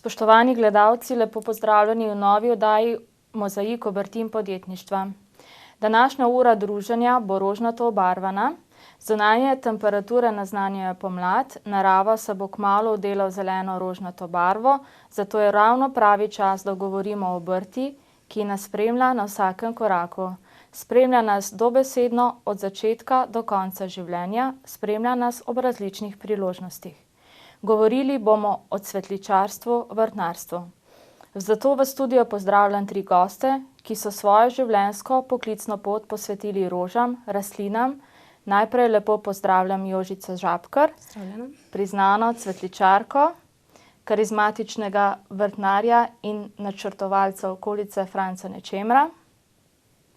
Spoštovani gledalci, lepo pozdravljeni v novi oddaji Mozaik obrti in podjetništva. Današnja ura druženja bo rožnato obarvana. Zunanje temperature naznanjajo pomlad, narava se bo kmalu odela v zeleno rožnato barvo, zato je ravno pravi čas, da govorimo o obrti, ki nas spremlja na vsakem koraku. Spremlja nas dobesedno od začetka do konca življenja, spremlja nas ob različnih priložnostih. Govorili bomo o cvetličarstvu, vrtnarstvu. Zato v studiu pozdravljam 3 goste, ki so svojo življenjsko poklicno pot posvetili rožam, rastlinam. Najprej lepo pozdravljam Jožico Žabkar, priznano cvetličarko, karizmatičnega vrtnarja in načrtovalca okolice Franca Nečemra.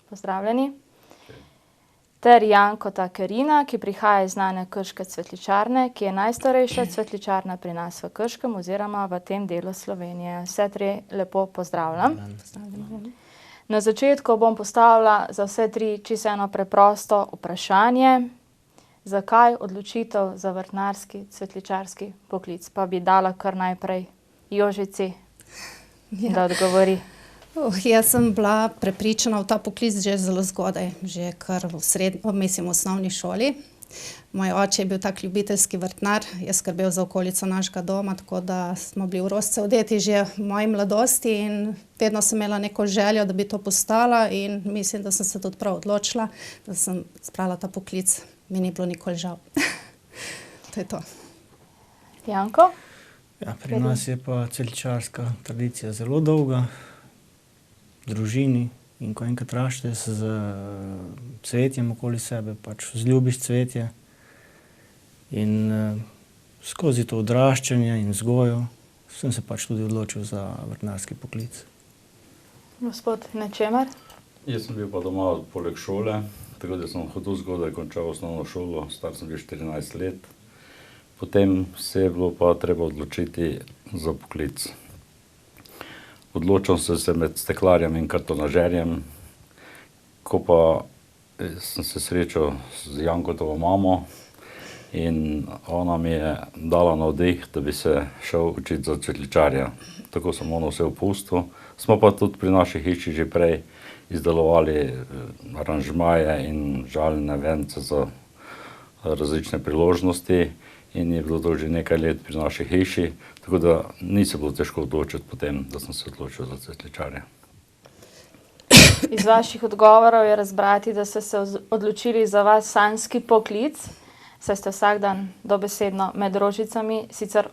Pozdravljeni. Ter Jankota Kerina, ki prihaja iz znane krške cvetličarne, ki je najstarejša cvetličarna pri nas v Krškem oziroma v tem delu Slovenije. Vse 3 lepo pozdravljam. Na začetku bom postavila za vse 3 čisto eno preprosto vprašanje. Zakaj odločitev za vrtnarski, cvetličarski poklic? Pa bi dala kar najprej Jožici, da odgovori. Jaz sem bila prepričana v ta poklic že zelo zgodaj, že kar v osnovni šoli. Moj oče je bil tak ljubiteljski vrtnar, je skrbel za okolico našega doma, tako da smo bili v rožce odeti že v moji mladosti in vedno sem imela neko željo, da bi to postala, in mislim, da sem se tudi prav odločila, da sem izbrala ta poklic. Mi ni bilo nikoli žal. To je to. Janko? Ja, pri nas je pa cvetličarska tradicija zelo dolga. V družini, in ko enkrat rašteš z cvetjem okoli sebe, pač vzljubiš cvetje. In skozi to odraščanje in vzgojo sem se pač tudi odločil za vrtnarski poklic. Gospod Nečemer? Jaz sem bil pa doma poleg šole, tako da sem hodil zgodaj končal osnovno šolo, star sem bil 14 let. Potem se je bilo pa treba odločiti za poklic. Odločil sem se med steklarjem in kartonažerjem, ko pa sem se srečal z Jankotovo mamo in ona mi je dala navdih, da bi se šel učiti za cvetličarja. Tako sem ono vse opustil. Smo pa tudi pri naši hiši že prej izdelovali aranžmaje in žaljne vence za različne priložnosti in je bilo to že nekaj let pri naši hiši, tako da ni se bilo težko odločiti potem, da sem se odločil za cvetličarja. Iz vaših odgovorov je razbrati, da ste se odločili za vaš sanjski poklic, saj ste vsak dan dobesedno med rožicami, sicer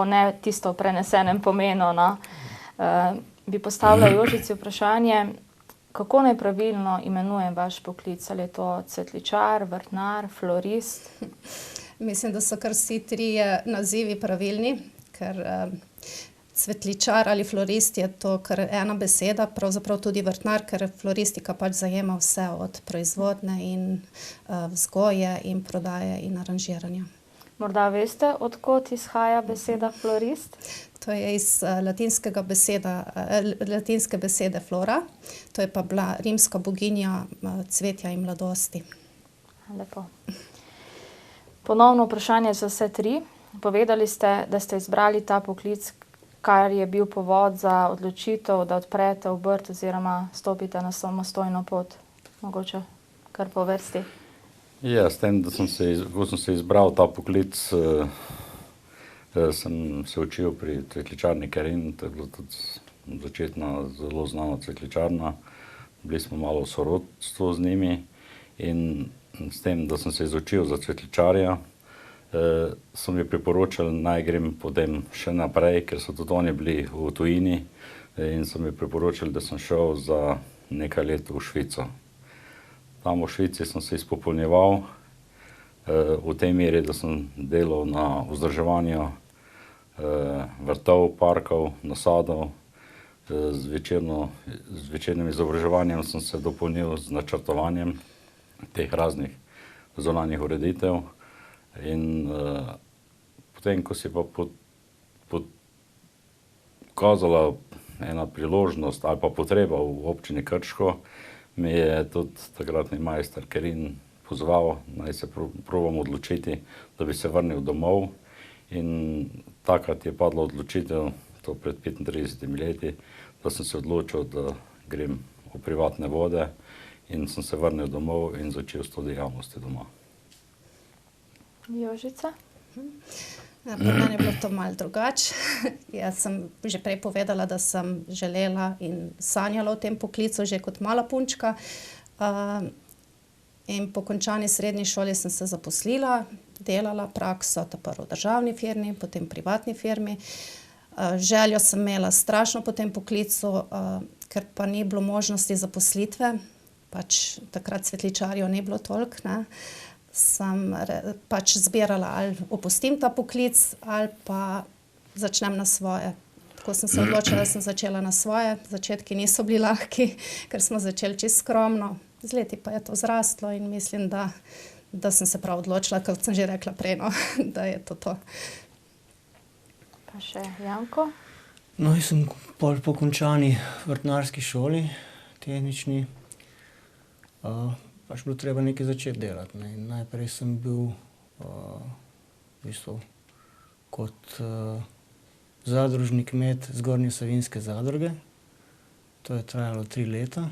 ne tisto v prenesenem pomenu, no. Bi postavila Jožici vprašanje, kako naj pravilno imenujem vaš poklic? Ali je to cvetličar, vrtnar, florist? Mislim, da so kar vsi 3 nazivi pravilni, ker cvetličar ali florist je to kar ena beseda, pravzaprav tudi vrtnar, ker floristika pač zajema vse od proizvodnje in vzgoje in prodaje in aranžiranja. Morda veste, od kod izhaja beseda florist? To je iz latinske besede flora, to je pa bila rimska boginja cvetja in mladosti. Lepo. Ponovno vprašanje za vse 3. Povedali ste, da ste izbrali ta poklic, kar je bil povod za odločitev, da odprete obrt oziroma stopite na samostojno pot. Mogoče kar po vrsti. Ja, s tem, da ko sem se izbral ta poklic, sem se učil pri cvetličarni Kerin, to je bila tudi začetna zelo znana cvetličarna. Bili smo malo v sorodstvu z njimi in s tem, da sem se izučil za cvetličarja, so mi priporočali, naj grem potem še naprej, ker so tudi oni bili v tujini in so mi priporočali, da sem šel za nekaj let v Švico. Tam v Švici sem se izpopolnjeval v tej meri, da sem delal na vzdrževanju vrtov, parkov, nasadov. Z večernim izobraževanjem sem se dopolnil z načrtovanjem teh raznih zunanjih ureditev. In potem, ko si pa pokazala ena priložnost ali pa potreba v občini Krško, me je tudi takratni majster Kerin pozval, naj se probam odločiti, da bi se vrnil domov. In takrat je padla odločitev to pred 35 leti, da sem se odločil, da grem v privatne vode in sem se vrnil domov in začel s to dejavnosti doma. Jožica? Pri meni je bilo to malo drugače. Jaz sem že prej povedala, da sem želela in sanjala o tem poklicu že kot mala punčka. In po končani srednji šoli sem se zaposlila, delala prakso prvo v državni firmi, potem v privatni firmi. Željo sem imela strašno po tem poklicu, ker pa ni bilo možnosti zaposlitve, pač takrat cvetličarjev ni bilo toliko, ne. Sem pač zbirala, ali opustim ta poklic, ali pa začnem na svoje. Tako sem se odločila, da sem začela na svoje. Začetki niso bili lahki, ker smo začeli čisto skromno. Z leti pa je to zrastlo in mislim, da sem se prav odločila, kot sem že rekla prej, no, da je to to. Pa še Janko? No, jaz sem po končani vrtnarski šoli, tehnični, pač bilo treba nekaj začeti delati, ne. In najprej sem bil v bistvu kot zadružni kmet Zgornje Savinjske zadruge. To je trajalo 3 leta.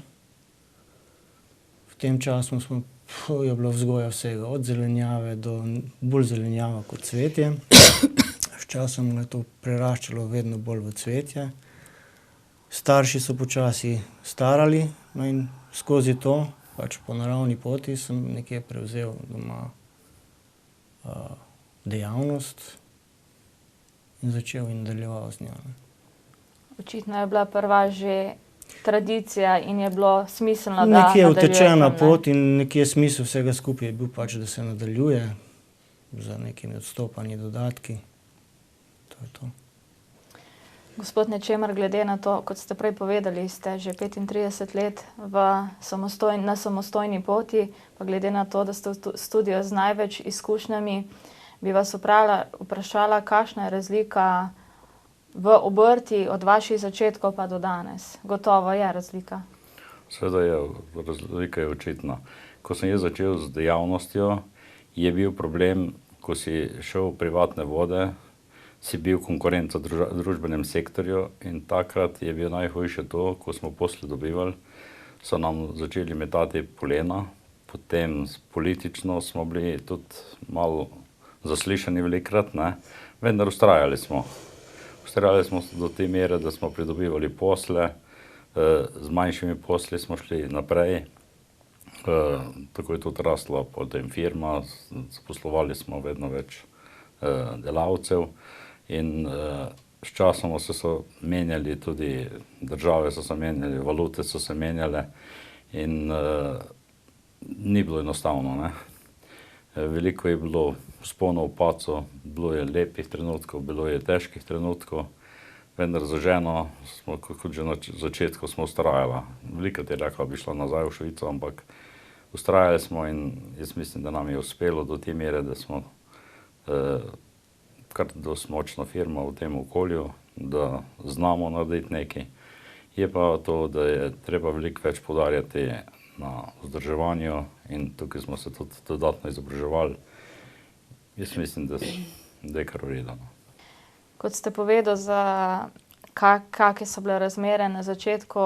V tem času je bila vzgoja vsega, od zelenjave do bolj zelenjava kot cvetje. Sčasoma je to preraščalo vedno bolj v cvetje. Starši so počasi starali, no in skozi to, pač po naravni poti, sem nekje prevzel doma dejavnost in začel in nadaljeval z njo. Očitno je bila prva že tradicija in je bilo smiselno, da Nekje utečena nadaljujete, ne? pot in nekje smisel vsega skupaj je bil pač, da se nadaljuje z nekimi odstopanji, dodatki. To je to. Gospod Nečemer, glede na to, kot ste prej povedali, ste že 35 let na samostojni poti, pa glede na to, da ste v studiu z največ izkušnjami, bi vas vprašala, kakšna je razlika v obrti od vaših začetkov pa do danes. Gotovo je razlika. Seveda je, razlika je očitna. Ko sem jaz začel z dejavnostjo, je bil problem, ko si šel v privatne vode, si bil konkurent v družbenem sektorju in takrat je bil najhujše to, ko smo posle dobivali, so nam začeli metati polena, potem politično smo bili tudi malo zaslišani velikrat, ne, vendar vztrajali smo. Vztrajali smo do te mere, da smo pridobivali posle, z manjšimi posli smo šli naprej, tako je tudi rasla potem firma, zaposlovali smo vedno več delavcev in sčasoma so menjali tudi države, so se menjali, valute so se menjale in ni bilo enostavno, ne. Veliko je bilo vzponov, padcev, bilo je lepih trenutkov, bilo je težkih trenutkov, vendar za ženo smo, kot že na začetku, smo vztrajali. Velikokrat je rekla, bi šla nazaj v Švico, ampak vztrajali smo in jaz mislim, da nam je uspelo do te mere, da smo kar dosti močna firma v tem okolju, da znamo narediti nekaj. Je pa to, da je treba veliko več poudarjati na vzdrževanju in tukaj smo se tudi dodatno izobraževali. Jaz mislim, da je kar v redu. Kot ste povedali, kakšne so bile razmere na začetku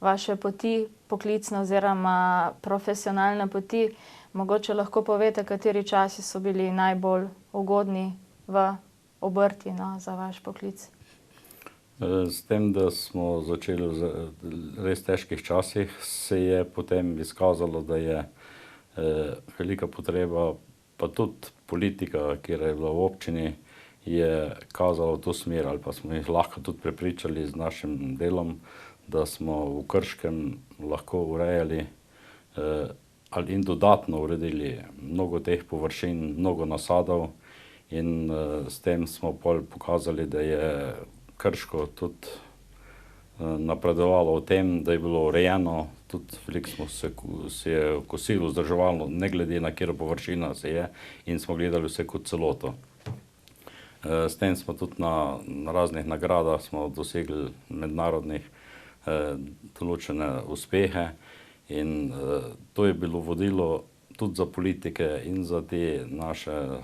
vaše poti, poklicne oziroma profesionalne poti, mogoče lahko poveste, kateri časi so bili najbolj ugodni v obrti, no, za vaš poklic? S tem, da smo začeli v res težkih časih, se je potem izkazalo, da je velika potreba, pa tudi politika, ki je bila v občini, je kazala v to smer, ali pa smo jih lahko tudi prepričali z našim delom, da smo v Krškem lahko urejali in dodatno uredili mnogo teh površin, mnogo nasadov in s tem smo pokazali, da je Krško tudi napredovalo v tem, da je bilo urejeno, tudi veliko smo se je kosilo vzdrževalo, ne glede na katero površina se je, in smo gledali vse kot celoto. S tem smo tudi na raznih nagradah smo dosegli mednarodnih določene uspehe in to je bilo vodilo tudi za politike in za te naše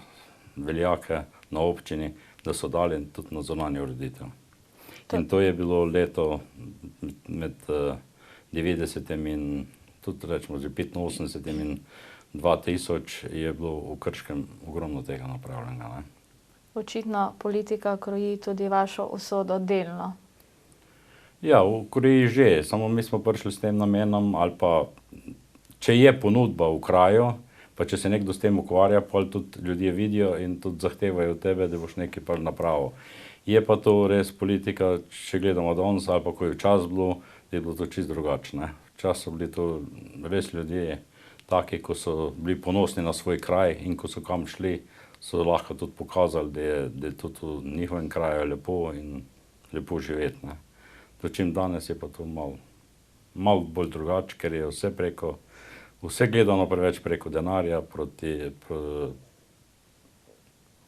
veljake na občini, da so dali tudi na zunanjo ureditev. In to je bilo leto med 90. in tudi rečemo že 85. in 2000 je bilo v Krškem ogromno tega napravljenega. Ne. Očitno politika kroji tudi vašo usodo delno. Ja, v Koreji že, samo mi smo prišli s tem namenom, ali pa če je ponudba v kraju, pa če se nekdo s tem ukvarja, pol tudi ljudje vidijo in tudi zahtevajo od tebe, da boš nekaj pol napravil. Je pa to res politika, če gledamo danes ali pa ko je včasih bilo, je bilo to čisto drugačne. Včasih so bili to res ljudje taki, ko so bili ponosni na svoj kraj in ko so kam šli, so lahko tudi pokazali, da je tudi v njihovem kraju lepo in lepo živeti. Ne. Dočim danes je pa to malo bolj drugače, ker je vse gledano preveč preko denarja proti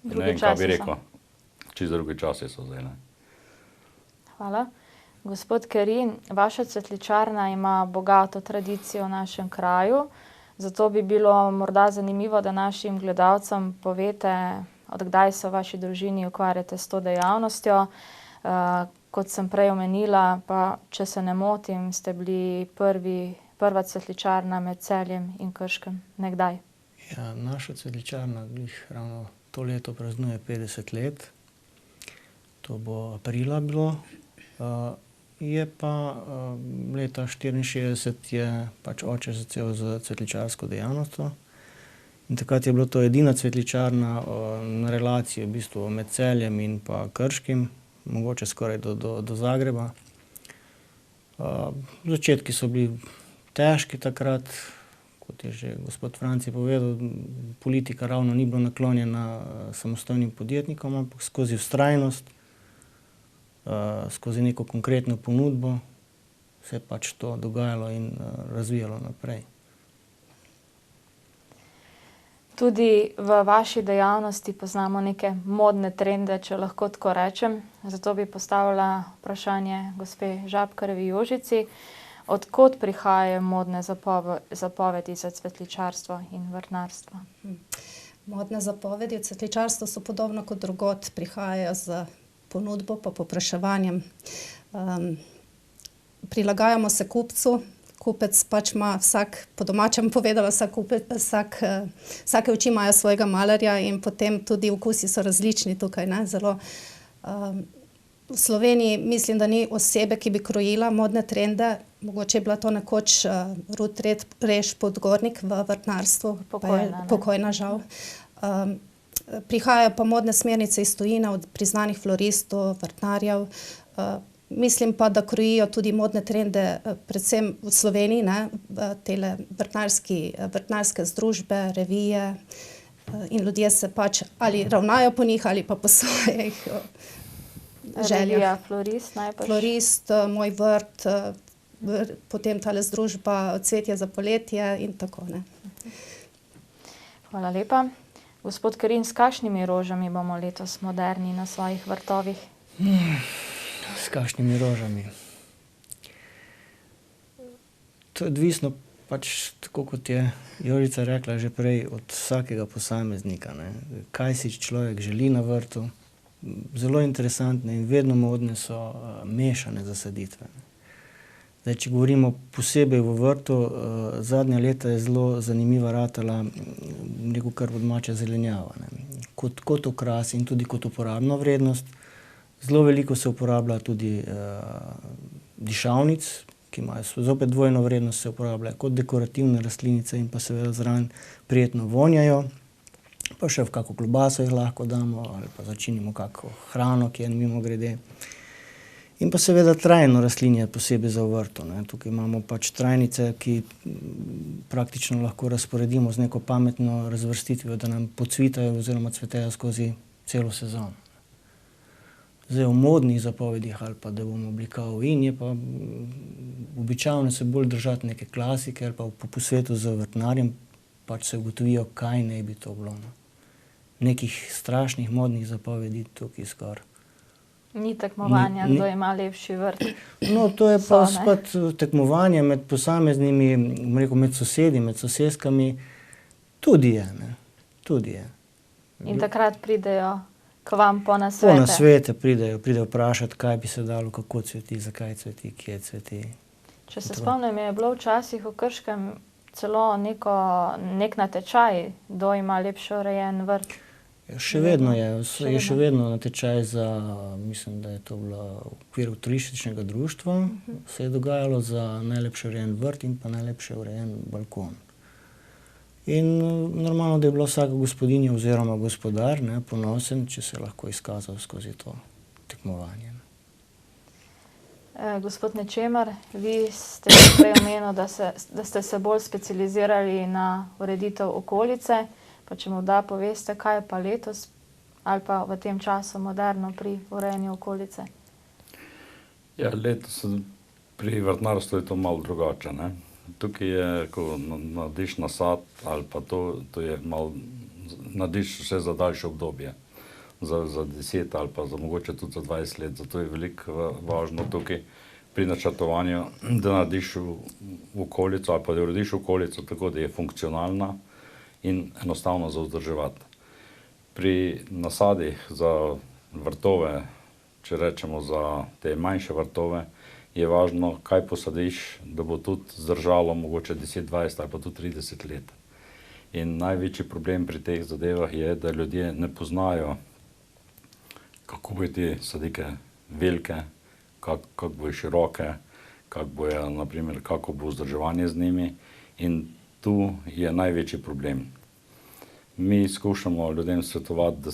ne vem, kaj bi rekel. Čisto drugi časi so zdaj. Ne. Hvala. Gospod Kerin, vaša cvetličarna ima bogato tradicijo v našem kraju, zato bi bilo morda zanimivo, da našim gledalcem povete, od kdaj se v vaši družini ukvarjate s to dejavnostjo. Kot sem prej omenila, pa če se ne motim, ste bili prva cvetličarna med Celjem in Krškem. Nekdaj? Ja, naša cvetličarna ravno to leto praznuje 50 let. To bo aprila bilo. Je pa leta 1964 je pač oče začel z cvetličarsko dejavnostjo. In takrat je bilo to edina cvetličarna na relaciji v bistvu med Celjem in pa Krškim, mogoče skoraj do Zagreba. Začetki so bili težki takrat, kot je že gospod Franci povedal, politika ravno ni bila naklonjena samostojnim podjetnikom, ampak skozi vztrajnost, skozi neko konkretno ponudbo se je pač to dogajalo in razvijalo naprej. Tudi v vaši dejavnosti poznamo neke modne trende, če lahko tako rečem. Zato bi postavila vprašanje gospe Žabkarjevi Jožici. Od kod prihajajo modne zapovedi za cvetličarstvo in vrtnarstvo? Modne zapovedi v cvetličarstvu so podobno kot drugod, prihajajo z ponudbo pa povpraševanjem. Prilagajamo se kupcu. Kupec pač ima po domačem povedala, vsake oči imajo svojega malarja in potem tudi okusi so različni tukaj. Ne? Zelo, v Sloveniji mislim, da ni osebe, ki bi krojila modne trende. Mogoče je bila to nekoč Rut Reš Podgornik v vrtnarstvu, pokojna žal. Prihajajo pa modne smernice iz tujine od priznanih floristov, vrtnarjev. Mislim pa, da krojijo tudi modne trende, predvsem v Sloveniji, ne, tele vrtnarske združbe, revije in ljudje se pač ali ravnajo po njih ali pa po svojih željah. Revija Florist najprej. Florist, Moj vrt, potem tale združba Cvetje za poletje in tako. Ne. Hvala lepa. Gospod Kerin, s kakšnimi rožami bomo letos moderni na svojih vrtovih? S kakšnimi rožami? To je odvisno, pač tako kot je Jožica rekla že prej, od vsakega posameznika. Ne. Kaj si človek želi na vrtu? Zelo interesantne in vedno modne so mešane zasaditve. Zdaj, če govorimo posebej v vrtu, zadnja leta je zelo zanimiva ratala, rekel kar domača zelenjava. Ne. Kot okras in tudi kot uporabna vrednost. Zelo veliko se uporablja tudi dišavnic, ki imajo zopet dvojno vrednost, se uporabljajo kot dekorativne rastlinice in pa seveda zraven prijetno vonjajo. Pa še v kako klobaso jih lahko damo ali pa začinimo kako hrano, ki je mimogrede. In pa seveda trajno rastlinje, posebej za v vrtu. Ne. Tukaj imamo pač trajnice, ki praktično lahko razporedimo z neko pametno razvrstitvijo, da nam pocvitajo oziroma cvetejo skozi celo sezono. Zdaj v modnih zapovedih ali pa da bomo bili kao in je pa običajno se bolj držati neke klasike ali pa po posvetu z vrtnarjem pač se ugotovijo, kaj naj bi to bilo. Nekih strašnih modnih zapovedi tukaj skoraj. Ni tekmovanja, kdo ima lepši vrt. No, to je pa spet tekmovanje med posameznimi, med sosedi, med sosedskami. Tudi je, ne. Tudi je. In takrat pridejo k vam po Po nasvete? nasvete pridejo vprašati, kaj bi se dalo, kako cveti, zakaj cveti, kje cveti. Če se Tako. spomnim, je bilo včasih v Krškem celo nek natečaj, kdo ima lepše urejen vrt. Še vedno je, Še je še vedno. vedno natečaj za, mislim, da je to bilo v okviru turističnega društva, se je dogajalo za najlepše urejen vrt in pa najlepše urejen balkon. In normalno, da je bila vsaka gospodinja oziroma gospodar, ne, ponosen, če se je lahko izkazal skozi to tekmovanje. Gospod Nečemer, vi ste že prej omenili, da ste se bolj specializirali na ureditev okolice, pa če morda poveste, kaj je pa letos ali pa v tem času moderno pri urejanju okolice. Ja, letos pri vrtnarstvu je to malo drugače, ne. Tukaj je, ko narediš nasad ali pa to je malo, narediš še za daljše obdobje. Za 10 ali pa za mogoče tudi za 20 let. Zato je veliko važno tukaj pri načrtovanju, da narediš v okolico ali pa da urediš okolico tako, da je funkcionalna in enostavno za vzdrževati. Pri nasadih za vrtove, če rečemo za te manjše vrtove, je važno, kaj posadiš, da bo tudi zdržalo mogoče 10, 20 ali pa tudi 30 let. In največji problem pri teh zadevah je, da ljudje ne poznajo, kako bojo te sadike velike, kako bojo široke, kako bo vzdrževanje z njimi. In tu je največji problem. Mi skušamo ljudem svetovati,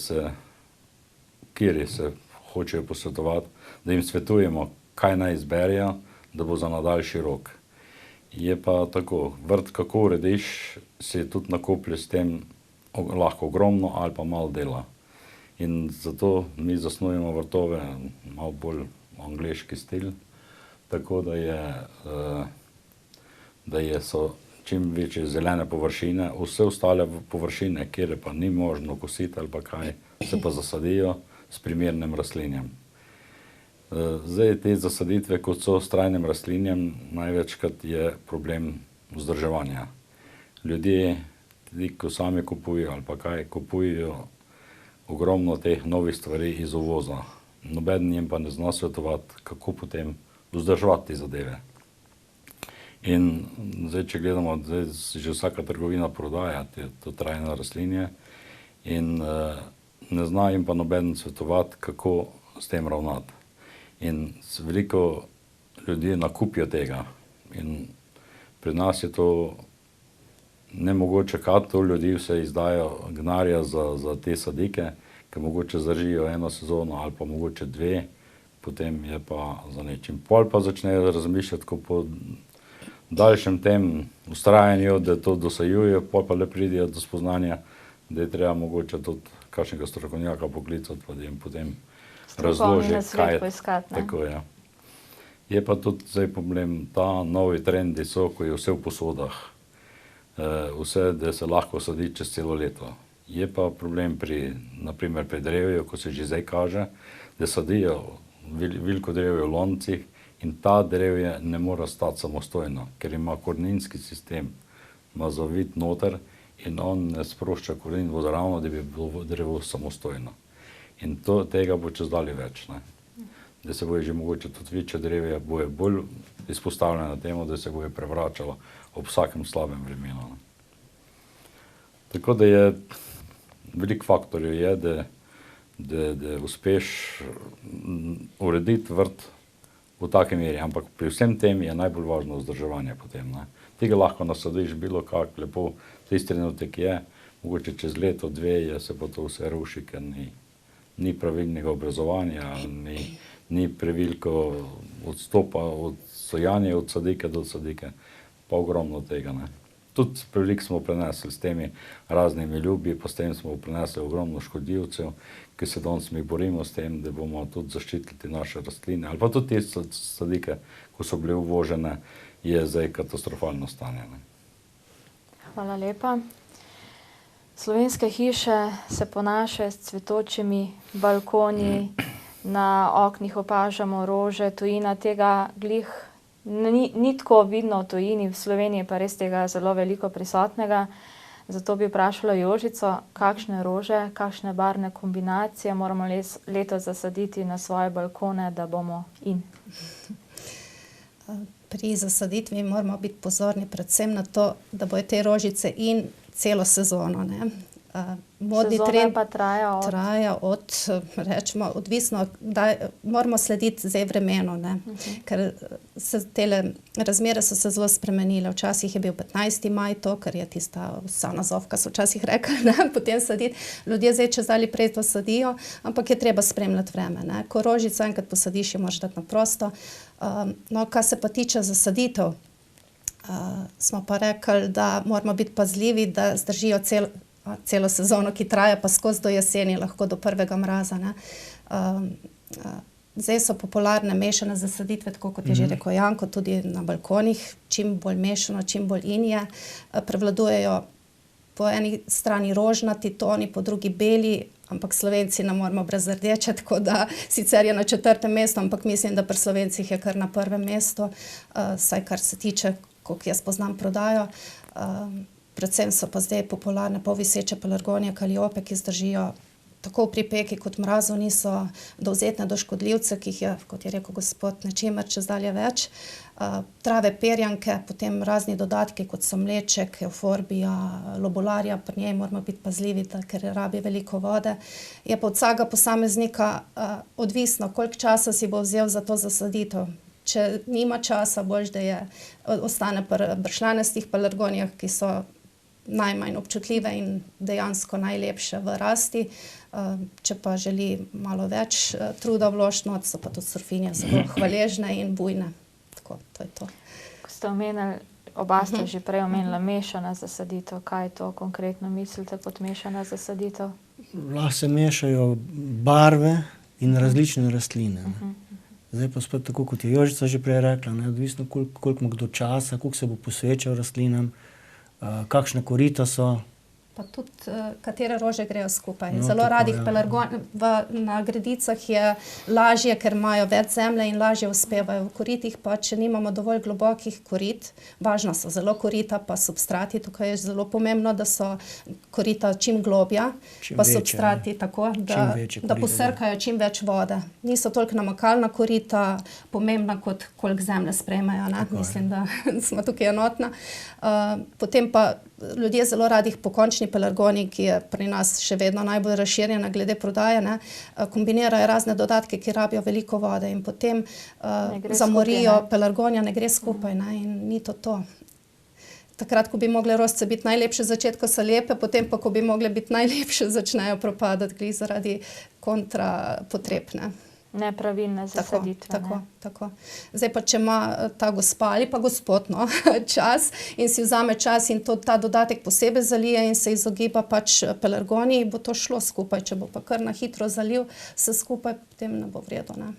kjer se hočejo posvetovati, da jim svetujemo, kaj naj izberejo, da bo za nadaljši rok. Je pa tako, vrt, kako urediš, se tudi nakoplje s tem lahko ogromno ali pa malo dela. In zato mi zasnujemo vrtove malo bolj angleški stil, tako da so čim večje zelene površine, vse ostale površine, kjer pa ni možno kositi ali pa kaj, se pa zasadijo s primernim rastlinjem. Zdaj te zasaditve, kot so s trajnim rastlinjem, največkrat je problem vzdrževanja. Ljudje, tudi ko sami kupujejo ali pa kaj, kupujejo ogromno teh novih stvari iz uvoza. Nobeden jim pa ne zna svetovati, kako potem vzdrževati te zadeve. In zdaj, če gledamo, zdaj že vsaka trgovina prodaja to trajno rastlinje in ne zna jim pa nobeden svetovati, kako s tem ravnati. In veliko ljudi nakupijo tega. In pri nas je to nemogoče, kaj to ljudi vse izdajo gnarja za te sadike, ki mogoče zdržijo eno sezono ali pa mogoče dve, potem je pa za nečim. Pol pa začnejo razmišljati, ko po daljšem tem vztrajanju, da to dosajujejo, pol pa le pridejo do spoznanja, da je treba mogoče tudi kakšnega strokovnjaka poklicati, pa da jim potem razloži, kaj je. Poiskati, ne? Tako, ja. Je pa tudi zdaj problem, ta novi trendi so, ko je vse v posodah. Vse, da se lahko sadi čez celo leto. Je pa problem naprimer pri drevju, ko se že zdaj kaže, da sadijo veliko drevje v loncih in ta drevje ne more stati samostojno, ker ima koreninski sistem, ima zavit noter in on ne sprošča korenin vodoravno, da bi bilo drevo samostojno. In tega bo čez dalje več, ne. Da se bojo že mogoče tudi večje drevje, bojo bolj izpostavljene temu, da se bojo prevračalo ob vsakem slabem vremenu, ne. Tako da je, veliko faktorjev je, da uspeš urediti vrt v taki meri, ampak pri vsem tem je najbolj važno vzdrževanje potem, ne. Tega lahko nasadiš bilo kak lepo, tisti trenutek je, mogoče čez leto, dve, se pa to vse ruši, ker ni pravilnega obrezovanja, ni preveliko odstopa od sojanja od sadike do sadike, pa ogromno tega, ne. Tudi preveliko smo prenesli s temi raznimi ljubi, pa s tem smo prenesli ogromno škodljivcev, ki se danes mi borimo s tem, da bomo tudi zaščitili te naše rastline, ali pa tudi te sadike, ko so bile uvožene, je zdaj katastrofalno stanje, ne. Hvala lepa. Slovenske hiše se ponašajo s cvetočimi balkoni, na oknih opažamo rože, tujina tega glih ni tako vidno v tujini, v Sloveniji pa res tega zelo veliko prisotnega. Zato bi vprašala Jožico, kakšne rože, kakšne barvne kombinacije moramo letos zasaditi na svoje balkone, da bomo in. Pri zasaditvi moramo biti pozorni predvsem na to, da bojo te rožice in celo sezono, ne. Modni Sezona trend pa traja od rečemo, odvisno, moramo slediti zdaj vremenu, ne. Ker tele razmere so se zelo spremenile. Včasih je bil 15. maj to, ker je tista vsa nazovka, so včasih rekli, ne, potem saditi. Ljudje zdaj čezdalje prej to sadijo, ampak je treba spremljati vreme, ne. Ko rožico enkrat posadiš, jo moraš dati na prosto. No, kar se pa tiče zasaditev, smo pa rekli, da moramo biti pazljivi, da zdržijo celo sezono, ki traja pa skozi do jeseni, lahko do prvega mraza, ne. Zdaj so popularne mešane zasaditve, tako kot je že rekel Janko, tudi na balkonih, čim bolj mešano, čim bolj in je. Prevladujejo po eni strani rožnati toni, po drugi beli, ampak Slovenci ne moramo brez rdeče, tako da sicer je na 4. mestu, ampak mislim, da pri Slovencih je kar na 1. mestu, saj kar se tiče, koliko jaz poznam prodajo. Predvsem so pa zdaj popularne polviseče pelargonije, kaliope, ki zdržijo tako pri peki kot mrazu, niso dovzetne do škodljivcev, ki jih je, kot je rekel gospod, nečemer čezdalje več. Trave perjanke, potem razni dodatki, kot so mleček, euforbija, lobularija, pri njej moramo biti pazljivi, ker rabi veliko vode. Je pa od vsakega posameznika odvisno, koliko časa si bo vzel za to zasaditev. Če nima časa, boljše, da ostane pri bršljanastih pelargonijah, ki so najmanj občutljive in dejansko najlepše v rasti. Če pa želi malo več truda vložiti, so pa tudi surfinje zelo hvaležne in bujne. Tako, to je to. Ko ste omenili, oba sta že prej omenila mešana zasaditev. Kaj to konkretno mislite pod mešana zasaditev? Lahko se mešajo barve in različne rastline. Zdaj pa spet tako, kot je Jožica že prej rekla, ne, odvisno koliko ima kdo časa, koliko se bo posvečal rastlinam, kakšne korita so. Pa tudi katere rože grejo skupaj. No, zelo tako, radih ja. na gredicah je lažje, ker imajo več zemlje in lažje uspevajo. V koritih pa, če nimamo dovolj globokih korit, važna so zelo korita, pa substrati, tukaj je zelo pomembno, da so korita čim globja, Čim pa večja, substrati tako, Čim večje da korite, posrkajo čim več vode. Niso toliko namakalna korita pomembna, kot koliko zemlje sprejmejo, ne? Mislim, da smo tukaj enotna. Potem pa ljudje zelo radih pokončni pelargoniji, ki je pri nas še vedno najbolj razširjena glede prodaje, ne, kombinirajo razne dodatke, ki rabijo veliko vode in potem zamorijo pelargonija, ne gre skupaj, ne, in ni to. Takrat, ko bi mogle rožice biti najlepše začeti, ko so lepe, potem pa, ko bi mogle biti najlepše, začnejo propadati glih zaradi kontrapotreb, ne. Nepravilne zasaditve. Tako. Zdaj pa, če ima ta gospa ali pa gospod, no, čas in si vzame čas in ta dodatek posebej zalije in se izogiba pač pelargoniji, bo to šlo skupaj. Če bo pa kar na hitro zalil vse skupaj, potem ne bo v redu, ne.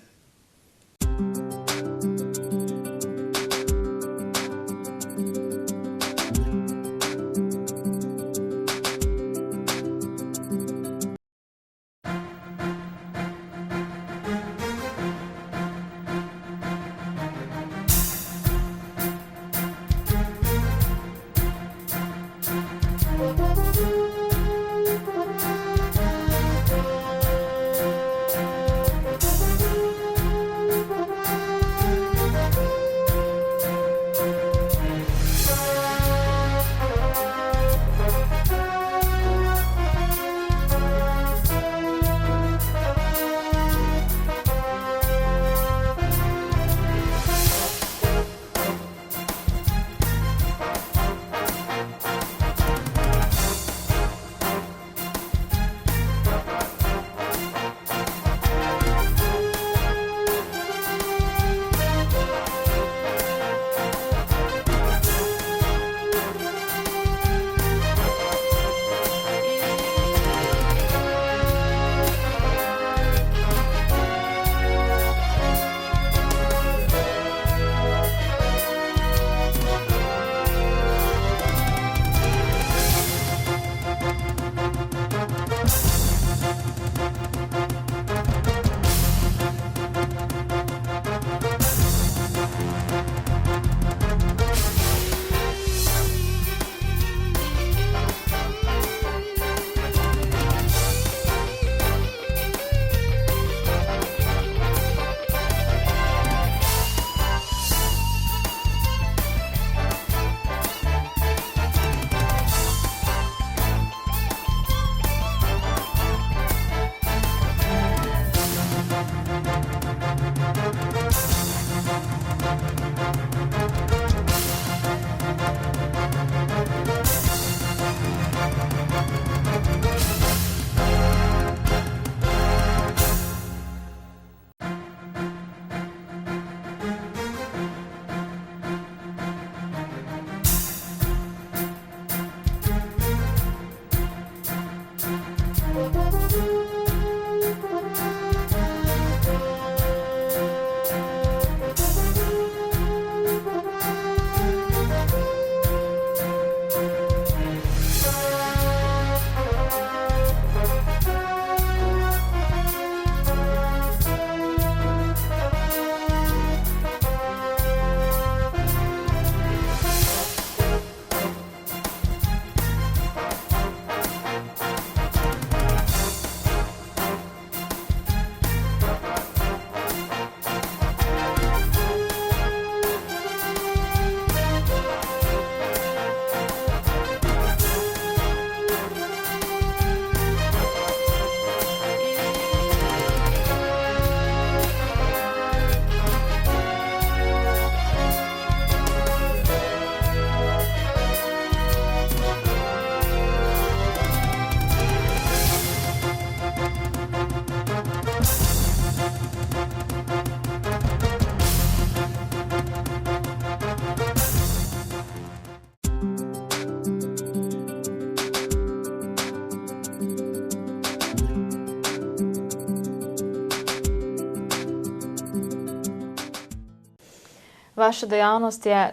Vaša dejavnost je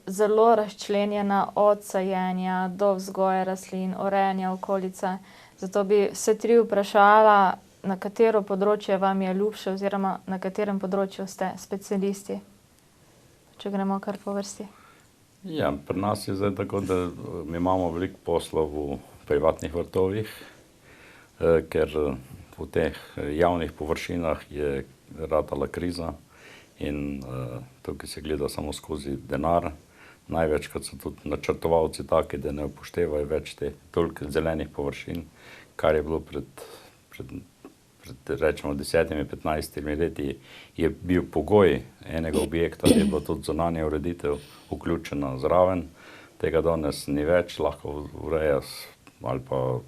zelo razčlenjena od sajenja do vzgoje rastlin, urejanja okolice. Zato bi vse tri vprašala, na katero področje vam je ljubše oziroma na katerem področju ste specialisti. Če gremo kar po vrsti. Ja, pri nas je zdaj tako, da mi imamo veliko poslov v privatnih vrtovih, ker v teh javnih površinah je ratala kriza in tukaj se gleda samo skozi denar. Največkrat so tudi načrtovalci taki, da ne upoštevajo več toliko zelenih površin, kar je bilo pred rečemo 10-15 leti, je bil pogoj enega objekta, da je bila tudi zunanja ureditev vključena zraven. Tega danes ni več, lahko ureja ali pa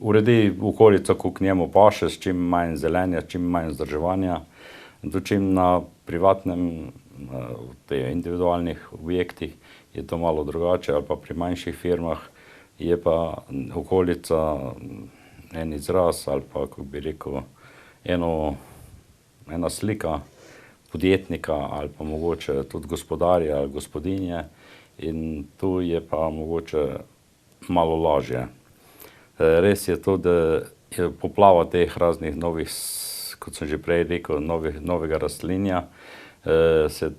uredi okolico, ko k njemu paše, s čim manj zelenja, čim manj vzdrževanja. Dočim na privatnem, v teh individualnih objektih je to malo drugače, ali pa pri manjših firmah je pa okolica en izraz ali pa, kako bi rekel, ena slika podjetnika ali pa mogoče tudi gospodarja ali gospodinje in tu je pa mogoče malo lažje. Res je to, da je poplava teh raznih novih, kot sem že prej rekel, novega rastlinja, se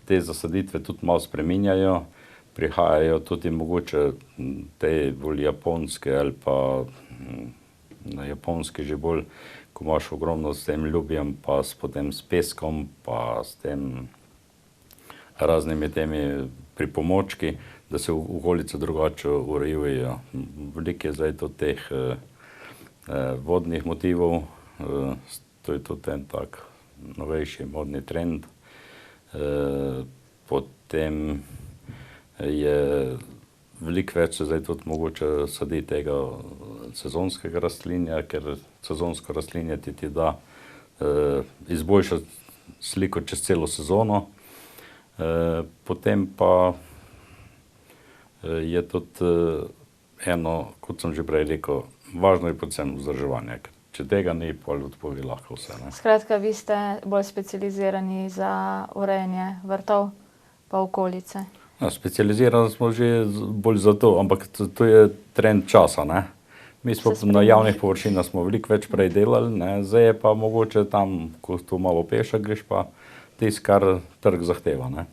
te zasaditve tudi malo spreminjajo, prihajajo tudi mogoče te bolj japonske ali pa na japonski že bolj, ko imaš ogromno s tem ljubjem, pa potem s peskom, pa s tem raznimi temi pripomočki, da se okolice drugače urejujejo. Veliko je zdaj tudi teh vodnih motivov, to je tudi en tak novejši modni trend. Potem je veliko več se zdaj tudi mogoče sadi tega sezonskega rastlinja, ker sezonsko rastlinje ti da izboljšati sliko čez celo sezono. Potem pa je tudi eno, kot sem že prej rekel, važno je predvsem vzdrževanje, ker če tega ni, pol odpovi lahko vse. Ne? Skratka, vi ste bolj specializirani za urejanje vrtov pa okolice. Ja, specializirani smo že bolj za to, ampak to je trend časa, ne. Mi smo na javnih površinah smo veliko več prej delali, ne, zdaj je pa mogoče tam, ko tu malo pešak greš, pa tisto, kar trg zahteva, ne.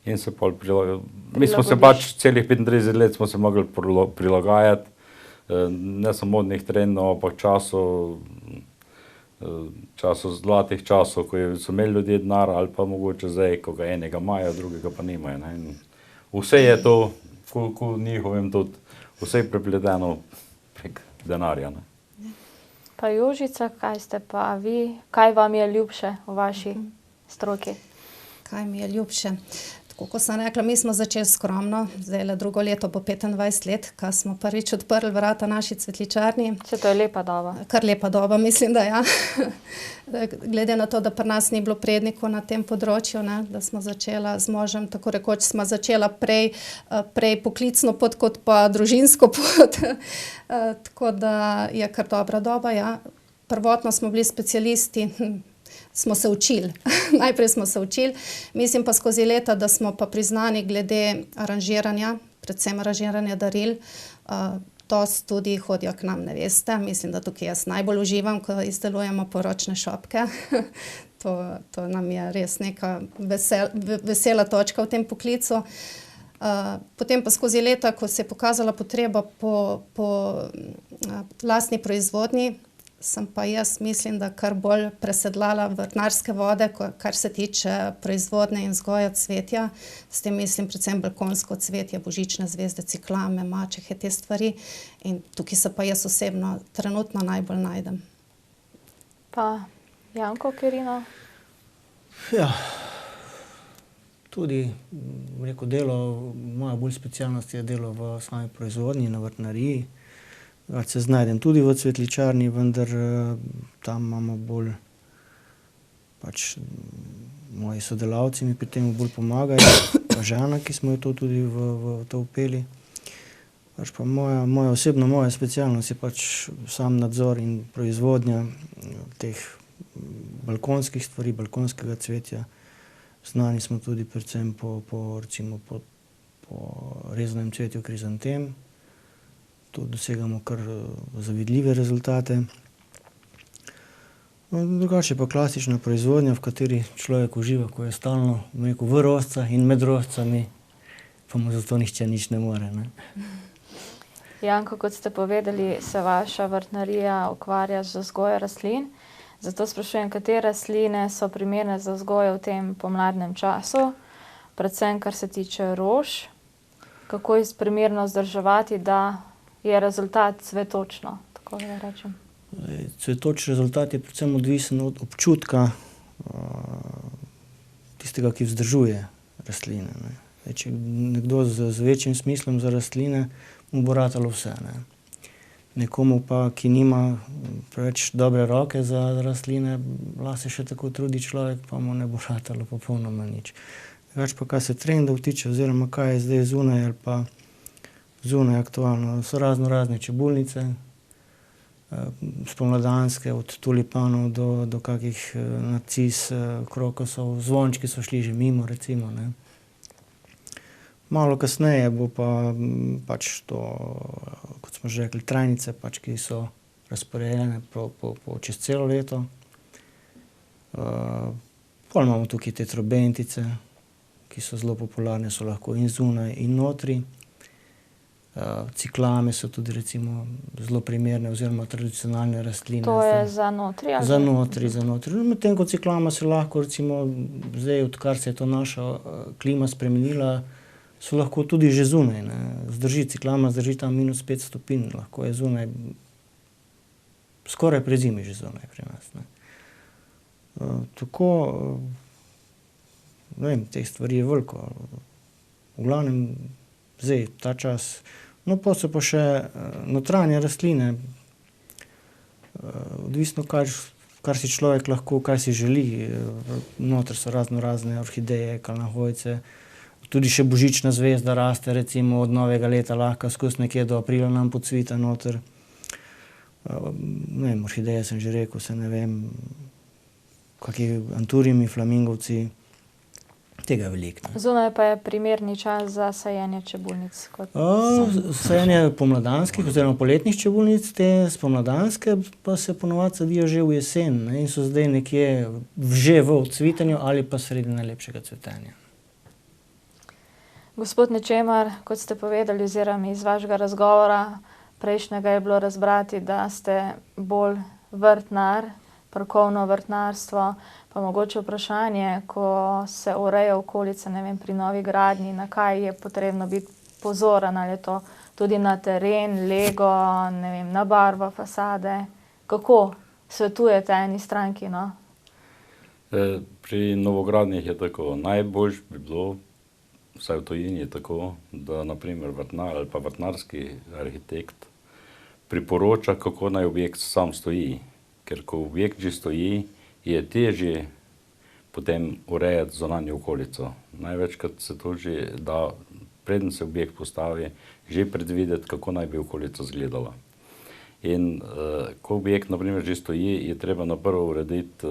In se pol mi smo se pač celih 35 let smo se mogli prilagajati, ne samo modnih trendov, ampak zlatih časov, ko so imeli ljudje denar, ali pa mogoče zdaj, ko ga enega imajo, drugega pa nimajo, ne. In vse je to, ko njihovem tudi, vse je prepleteno prek denarja, ne. Pa Jožica, kaj ste pa vi, kaj vam je ljubše v vaši stroki? Kaj mi je ljubše? Tako kot sem rekla, mi smo začeli skromno, zdaj drugo leto bo 25 let, ko smo prvič odprli vrata naši cvetličarni. Se to je lepa doba. Kar lepa doba, mislim, da ja. Glede na to, da pri nas ni bilo prednikov na tem področju, ne, da smo začela z možem, tako rekoč smo začela prej poklicno pot, kot pa družinsko pot. Tako da je kar dobra doba, ja. Prvotno smo bili specialisti, smo se učili. Najprej smo se učili. Mislim pa skozi leta, da smo pa priznani glede aranžiranja, predvsem aranžiranja daril. Dosti tudi hodijo k nam neveste. Mislim, da tukaj jaz najbolj uživam, ko izdelujemo poročne šopke. To nam je res neka vesela točka v tem poklicu. Potem pa skozi leta, ko se je pokazala potreba po lastni proizvodnji, sem pa jaz mislim, da kar bolj presedlala vrtnarske vode, kar se tiče proizvodnje in vzgoja cvetja. S tem mislim predvsem balkonsko cvetje, božične zvezde, ciklame, mačehe, te stvari. In tukaj se pa jaz osebno trenutno najbolj najdem. Pa Janko Quirino? Ja, tudi rekel delo, moja bolj specialnost je delo v sami proizvodnji, na vrtnariji. Se znajdem tudi v cvetličarni, vendar tam imamo bolj, pač moji sodelavci mi pri tem bolj pomagajo, pa žena, ki smo jo to tudi v to upeli. Pač pa moja specialnost je pač sam nadzor in proizvodnja teh balkonskih stvari, balkonskega cvetja, Znani smo tudi predvsem recimo po rezanem cvetju krizantem. Tu dosegamo kar zavidljive rezultate. Drugače pa klasična proizvodnja, v kateri človek uživa, ko je stalno v rožcah in med rožcami, pa mu zato nihče nič ne more. Ne? Janko, kot ste povedali, se vaša vrtnarija ukvarja z vzgojo rastlin. Zato sprašujem, katere rastline so primerne za vzgojo v tem pomladnem času, predvsem kar se tiče rož, kako jih primerno vzdrževati, da je rezultat cvetočno, tako da rečem. Cvetoč rezultat je predvsem odvisen od občutka tistega, ki vzdržuje rastline. Ne. Če nekdo z večjim smislom za rastline, mu bo ratalo vse. Ne. Nekomu pa, ki nima preveč dobre roke za rastline, lahko se še tako trudi človek, pa mu ne bo ratalo popolnoma nič. Drugače pa, kaj se trendov tiče, oziroma kaj je zdaj zunaj ali pa zunaj aktualno, so razne čebulnice, spomladanske, od tulipanov do kakih narcis, krokosov, zvončki so šli že mimo, recimo. Ne. Malo kasneje bo pa pač to, kot smo že rekli, trajnice, pač, ki so razporejene čez celo leto. Pol imamo tukaj te trobentice, ki so zelo popularne, so lahko in zunaj in notri. Ciklame so tudi recimo zelo primerne oziroma tradicionalne rastline. To je za notri? Ali? Za notri. Medtem ko ciklama se lahko recimo zdaj, odkar se je to naša klima spremenila, so lahko tudi že zunaj. Ne. Ciklama zdrži tam -5 stopinj, lahko je zunaj, skoraj pred zimi že zunaj pri nas. Ne. Tako, ne vem, teh stvari je veliko. V glavnem, zdaj, ta čas. No, pa so pa še notranje rastline. Odvisno, kar si človek lahko, kaj si želi. Noter so razne orhideje, kalnahojce. Tudi še božična zvezda raste, recimo od novega leta lahko skozi nekje do aprila nam podsvita noter. Ne vem, orhideje sem že rekel, ne vem, kakšni anturimi, flamingovci. Tega je veliko. Zunaj pa je primerni čas za sajenje čebulnic? Sajenje pomladanskih oziroma poletnih čebulnic, te spomladanske pa se ponovadi sadijo že v jesen, ne, in so zdaj nekje že v odsvitanju ali pa sredi najlepšega cvetenja. Gospod Nečemar, kot ste povedali oziroma iz vašega razgovora prejšnjega je bilo razbrati, da ste bolj vrtnar, parkovno vrtnarstvo, pa mogoče vprašanje, ko se ureja okolica, ne vem, pri novi gradnji, na kaj je potrebno biti pozoren, ali je to tudi na teren, lego, ne vem, na barvo fasade. Kako svetujete eni stranki, no? Pri novogradnjih je tako, najboljš bi bilo, vsaj v tujini je tako, da na primer vrtnar ali pa vrtnarski arhitekt priporoča, kako naj objekt sam stoji. Ker ko objekt že stoji, je težje potem urejati zunanjo okolico. Največkrat se to že da, preden se objekt postavi, že predvideti, kako naj bi okolica izgledala. In ko objekt na primer že stoji, je treba na prvo urediti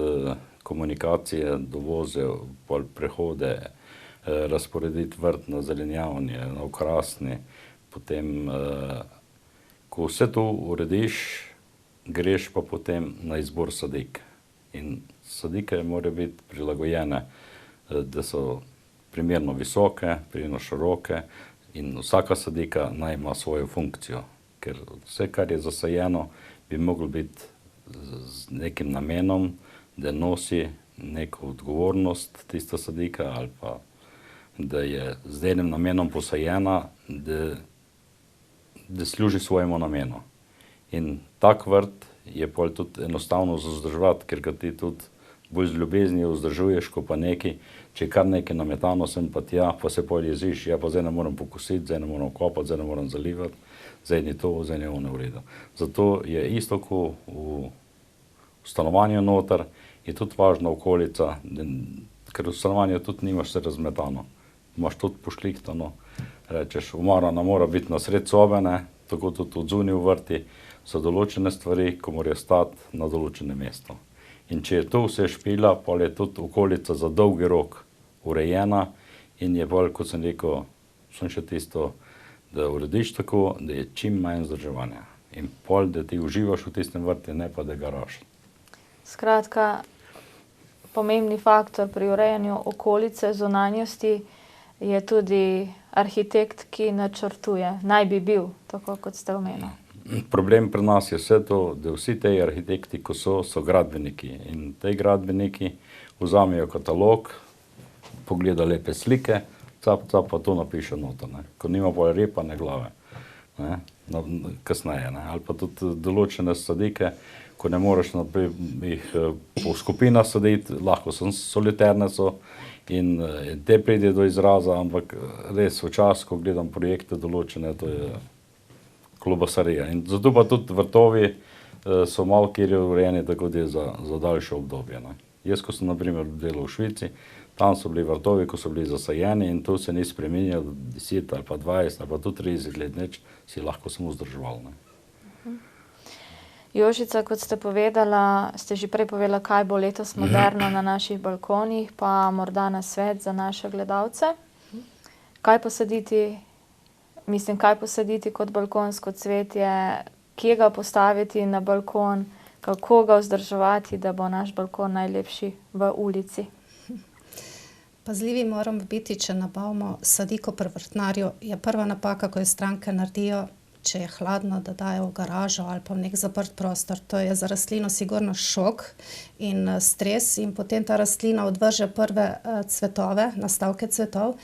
komunikacije, dovoze, prehode, razporediti vrt na zelenjavanje, na okrasni. Potem, ko vse to urediš, greš pa potem na izbor sadik. In sadike morajo biti prilagojene, da so primerno visoke, primerno široke in vsaka sadika naj ima svojo funkcijo. Ker vse, kar je zasajeno, bi moglo biti z nekim namenom, da nosi neko odgovornost tista sadika ali pa da je z enim namenom posajena, da služi svojemu namenu. In tak vrt je pol tudi enostavno za vzdrževati, ker ga ti tudi bolj z ljubeznijo vzdržuješ, ko pa neki, če je kar nekaj nametano sem pa tja, pa se pol jeziš, ja pa zdaj ne moram pokositi, zdaj ne moram kopati, zdaj ne moram zalivati, zdaj ni to, zdaj ne v redu. Zato je isto, ko v stanovanju noter, je tudi važna okolica, ker v stanovanju tudi nimaš vse razmetano. Imaš tudi pošlihtano, rečeš, omara ne mora biti na sred sobe, ne, tako tudi odzunaj v vrti, so določene stvari, ko morajo stati na določenem mestu. In če je to vse špila, pa je tudi okolica za dolgi rok urejena in je bolj, kot sem rekel, sem še tisto, da urediš tako, da je čim manj vzdrževanja. In pol, da ti uživaš v tistem vrtu, ne pa da garaš. Skratka, pomembni faktor pri urejanju okolice, zunanjosti je tudi arhitekt, ki načrtuje. Naj bi bil, tako kot ste omenili. Problem pri nas je vse to, da vsi te arhitekti, ko so gradbeniki. In te gradbeniki vzamejo katalog, pogleda lepe slike, cap, pa to napiše noter, ne. Ko nima bolj repa, ne glave. Ne. Kasneje, ne. Ali pa tudi določene sadike, ko ne moreš jih po skupinah saditi, lahko soliterne so in te pride do izraza, ampak res včasih, ko gledam projekte določene, to je klobasarija. In zato pa tudi vrtovi so malo kjer urejeni tako, da je za daljše obdobje, ne. Jaz, ko sem na primer delal v Švici, tam so bili vrtovi, ko so bili zasajeni in to se ni spreminjalo 10 ali pa 20 ali pa tudi 30 let, neč si lahko samo vzdrževal, ne. Jožica, kot ste povedala, ste že prej povedala, kaj bo letos moderno na naših balkonih, pa morda nasvet za naše gledalce. Kaj posaditi kot balkonsko cvetje, kje ga postaviti na balkon, kako ga vzdrževati, da bo naš balkon najlepši v ulici. Pazljivi moramo biti, če nabavimo sadiko pri vrtnarju. Je prva napaka, ko jo stranke naredijo, če je hladno, da dajo v garažo ali pa v nek zaprt prostor. To je za rastlino sigurno šok in stres in potem ta rastlina odvrže prve cvetove, nastavke cvetov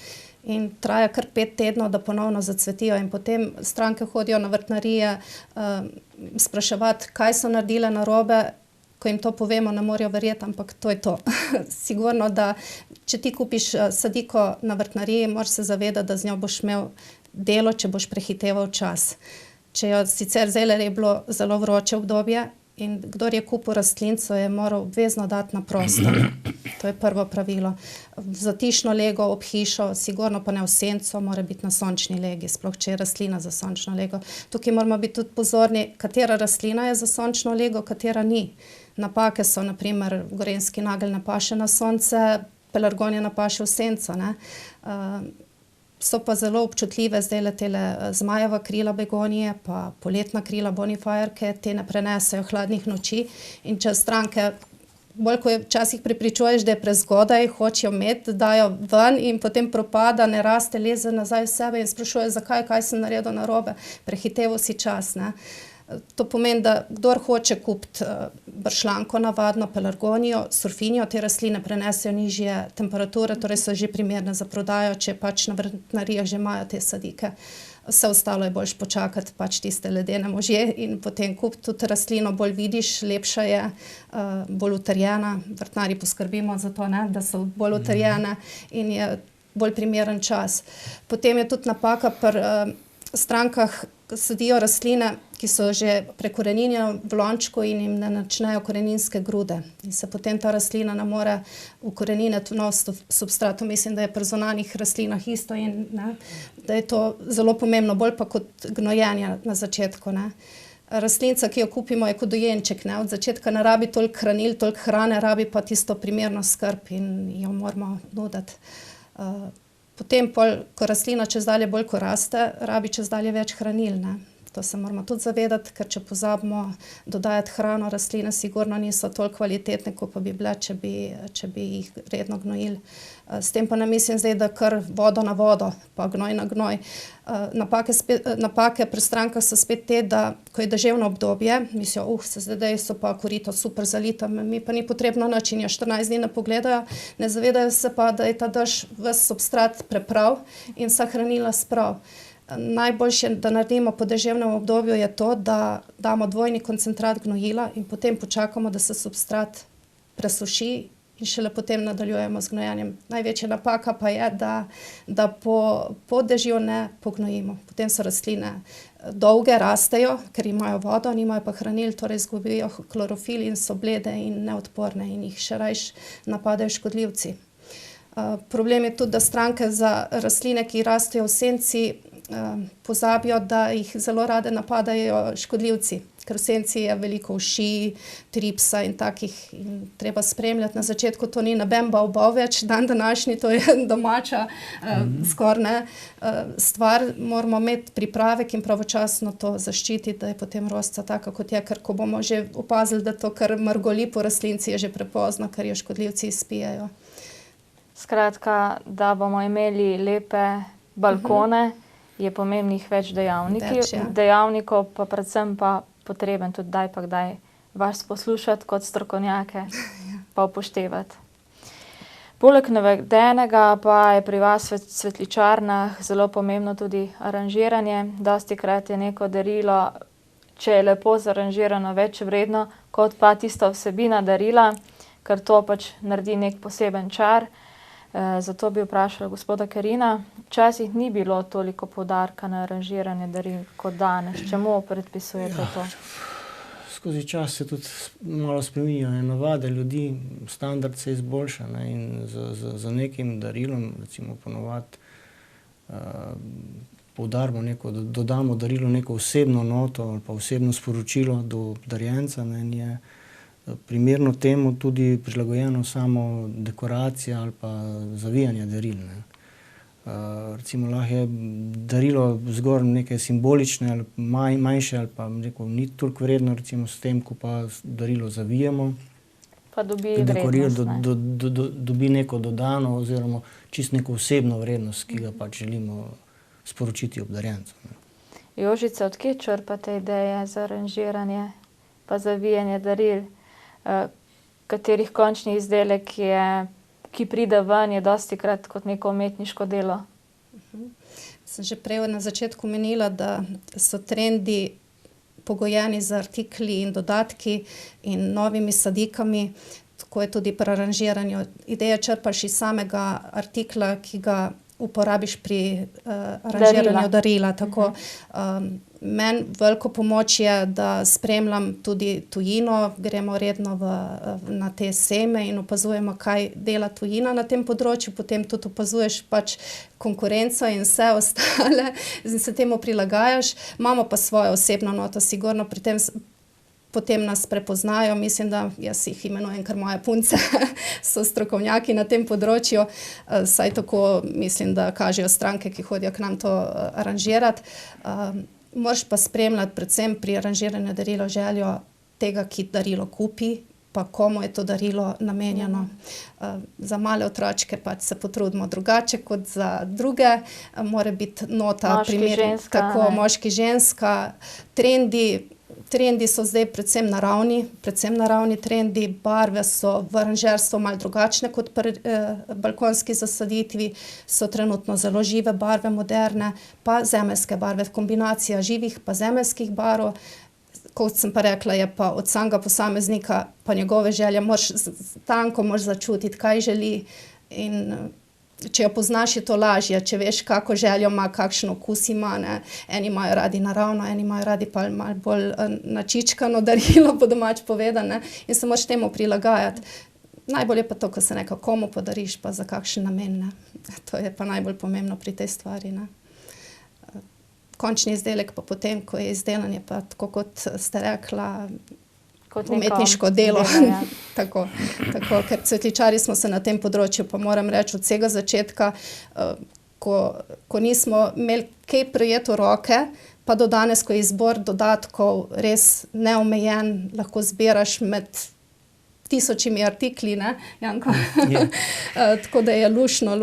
in traja kar 5 tednov, da ponovno zacvetijo in potem stranke hodijo na vrtnarije spraševati, kaj so naredile narobe. Ko jim to povemo, ne morejo verjeti, ampak to je to. Sigurno, da če ti kupiš sadiko na vrtnariji, moraš se zavedati, da z njo boš imel delo, če boš prehiteval čas. Če jo sicer zdajle je bilo zelo vroče obdobje in kdor je kupil rastlinico, je moral obvezno dati na prostor. To je prvo pravilo. Za tišno lego ob hišo, sigurno pa ne v senco, mora biti na sončni legi, sploh če je rastlina za sončno lego. Tukaj moramo biti tudi pozorni, katera rastlina je za sončno lego, katera ni. Napake so, na primer, gorenjski nagelj ne paše na sonce, pelargonija ne paše v senco, ne. So pa zelo občutljive zdajle tele zmajeva krila begonije, pa poletna krila bonifajerke, te ne prenesejo hladnih noči in če stranke, bolj ko včasih prepričuješ, da je prezgodaj, hočejo imeti, dajo ven in potem propada, ne raste, leze nazaj v sebe in sprašuje, zakaj, kaj sem naredil narobe, prehiteval si čas, ne. To pomeni, da kdor hoče kupiti bršljanko navadno, pelargonijo, surfinijo, te rastline prenesejo nižje temperature, torej so že primerne za prodajo, če pač na vrtnarijah že imajo te sadike. Vse ostalo je boljše počakati, pač tiste ledene možje in potem kupiti tudi rastlino, bolj vidiš, lepša je, bolj utrjena. Vrtnarji poskrbimo za to, ne, da so bolj utrjene in je bolj primeren čas. Potem je tudi napaka pri strankah, sadijo rastline, ki so že prekoreninjene v lončku in jim ne načnejo koreninske grude. In se potem ta rastlina ne more ukoreniniti v nov substrat. Mislim, da je pri zunanjih rastlinah isto in ne, da je to zelo pomembno, bolj pa kot gnojenje na začetku, ne. Rastlinica, ki jo kupimo, je kot dojenček, ne. Od začetka ne rabi toliko hranil, toliko hrane, rabi pa tisto primerno skrb in jo moramo nuditi. Potem, ko rastlina čezdalje bolj ko raste, rabi čezdalje več hranil, ne. To se moramo tudi zavedati, ker če pozabimo dodajati hrano, rastline sigurno niso toliko kvalitetne, kot pa bi bile, če bi jih redno gnojili. S tem pa ne mislim zdaj, da kar vodo na vodo, pa gnoj na gnoj. Napake pri strankah so spet te, da ko je deževno obdobje, mislijo, zdaj so pa korito super zalita, mi pa ni potrebno nič in jo 14 dni ne pogledajo, ne zavedajo se pa, da je ta dež ves substrat preprav in vsa hranila sprav. Najboljše, da naredimo po deževnem obdobju, je to, da damo dvojni koncentrat gnojila in potem počakamo, da se substrat presuši in šele potem nadaljujemo z gnojenjem. Največja napaka pa je, da po dežju ne pognojimo. Potem so rastline dolge, rastejo, ker imajo vodo, nimajo pa hranil, torej izgubijo klorofil in so blede in neodporne in jih še rajš napadajo škodljivci. Problem je tudi, da stranke za rastline, ki rastejo v senci, pozabijo, da jih zelo rade napadajo škodljivci, ker v senci je veliko uši, tripsa in takih in treba spremljati. Na začetku to ni noben bav več, dan današnji, to je domača skoraj stvar. Moramo imeti pripravek in pravočasno to zaščititi, da je potem rosca taka, kot je, ker ko bomo že opazili, da to, kar mrgoli po rastlinci, je že prepozno, ker jo škodljivci izpijejo. Skratka, da bomo imeli lepe balkone, je pomembnih več dejavnikov, pa predvsem pa potreben tudi kdaj vas poslušati kot strokovnjake, pa upoštevati. Poleg navedenega pa je pri vas v cvetličarnah zelo pomembno tudi aranžiranje. Dostikrat je neko darilo, če je lepo zaranžirano, več vredno, kot pa tista vsebina darila, ker to pač naredi nek poseben čar. Zato bi vprašala gospoda Kerina, včasih ni bilo toliko poudarka na aranžiranje daril kot danes. Čemu predpisujete to? Skozi čas se tudi malo spreminjajo navade ljudi, standard se izboljša, ne, in za nekim darilom, recimo ponovadi poudarimo neko, dodamo darilu neko osebno noto ali pa osebno sporočilo do darjenca, ne, in je primerno temu tudi prilagojeno samo dekoracija ali pa zavijanje daril, ne. Recimo lahko je darilo zgolj neke simbolične ali manjše ali pa rekel, ni toliko vredno, recimo s tem, ko pa darilo zavijemo, Pa dobi vrednost, dobi neko dodano oziroma čisto neko osebno vrednost, ki ga pač želimo sporočiti obdarjencu. Jožica, odkje črpate ideje za aranžiranje pa zavijanje daril? Katerih končni izdelek je, ki pride ven, je dostikrat kot neko umetniško delo? Sem že prej na začetku menila, da so trendi pogojeni z artikli in dodatki in novimi sadikami, tako je tudi pri aranžiranju. Ideja črpaš iz samega artikla, ki ga uporabiš pri aranžiranju darila. Tako. Meni veliko pomoč je, da spremljam tudi tujino, gremo redno na te sejme in opazujemo, kaj dela tujina na tem področju, potem tudi opazuješ pač konkurenco in vse ostale in se temu prilagajaš. Imamo pa svojo osebno noto, sigurno pri tem potem nas prepoznajo, mislim, da jaz jih imenujem, ker moje punce so strokovnjaki na tem področju, saj tako mislim, da kažejo stranke, ki hodijo k nam to aranžirati. Moraš pa spremljati predvsem pri aranžiranju darilo željo tega, ki darilo kupi, pa komu je to darilo namenjeno. Za male otročke pač se potrudimo drugače kot za druge. Mora biti nota moški, ženska. Trendi so zdaj predvsem naravni trendi, barve so v aranžerstvu malo drugačne kot pri balkonski zasaditvi, so trenutno zelo žive barve, moderne, pa zemeljske barve, kombinacija živih pa zemeljskih barv. Kot sem pa rekla, je pa od samega posameznika pa njegove želje, tanko moraš začutiti, kaj želi, in če jo poznaš, je to lažje, če veš, kako željo ima, kakšen okus ima, ne. Eni imajo radi naravno, eni imajo radi pa malo bolj načičkano darilo, po domače povedano, in se moraš temu prilagajati. Najbolj je pa to, ko se nekako komu podariš, pa za kakšen namen, ne. To je pa najbolj pomembno pri tej stvari, ne. Končni izdelek pa potem, ko je izdelan, je pa tako, kot ste rekla, umetniško delo. Tako, ker cvetličarji smo se na tem področju, pa moram reči, od vsega začetka, ko nismo imeli kaj prijeto v roke, pa do danes, ko je izbor dodatkov res neomejen, lahko zbiraš med tisočimi artikli, ne, Janko? Tako da je luštno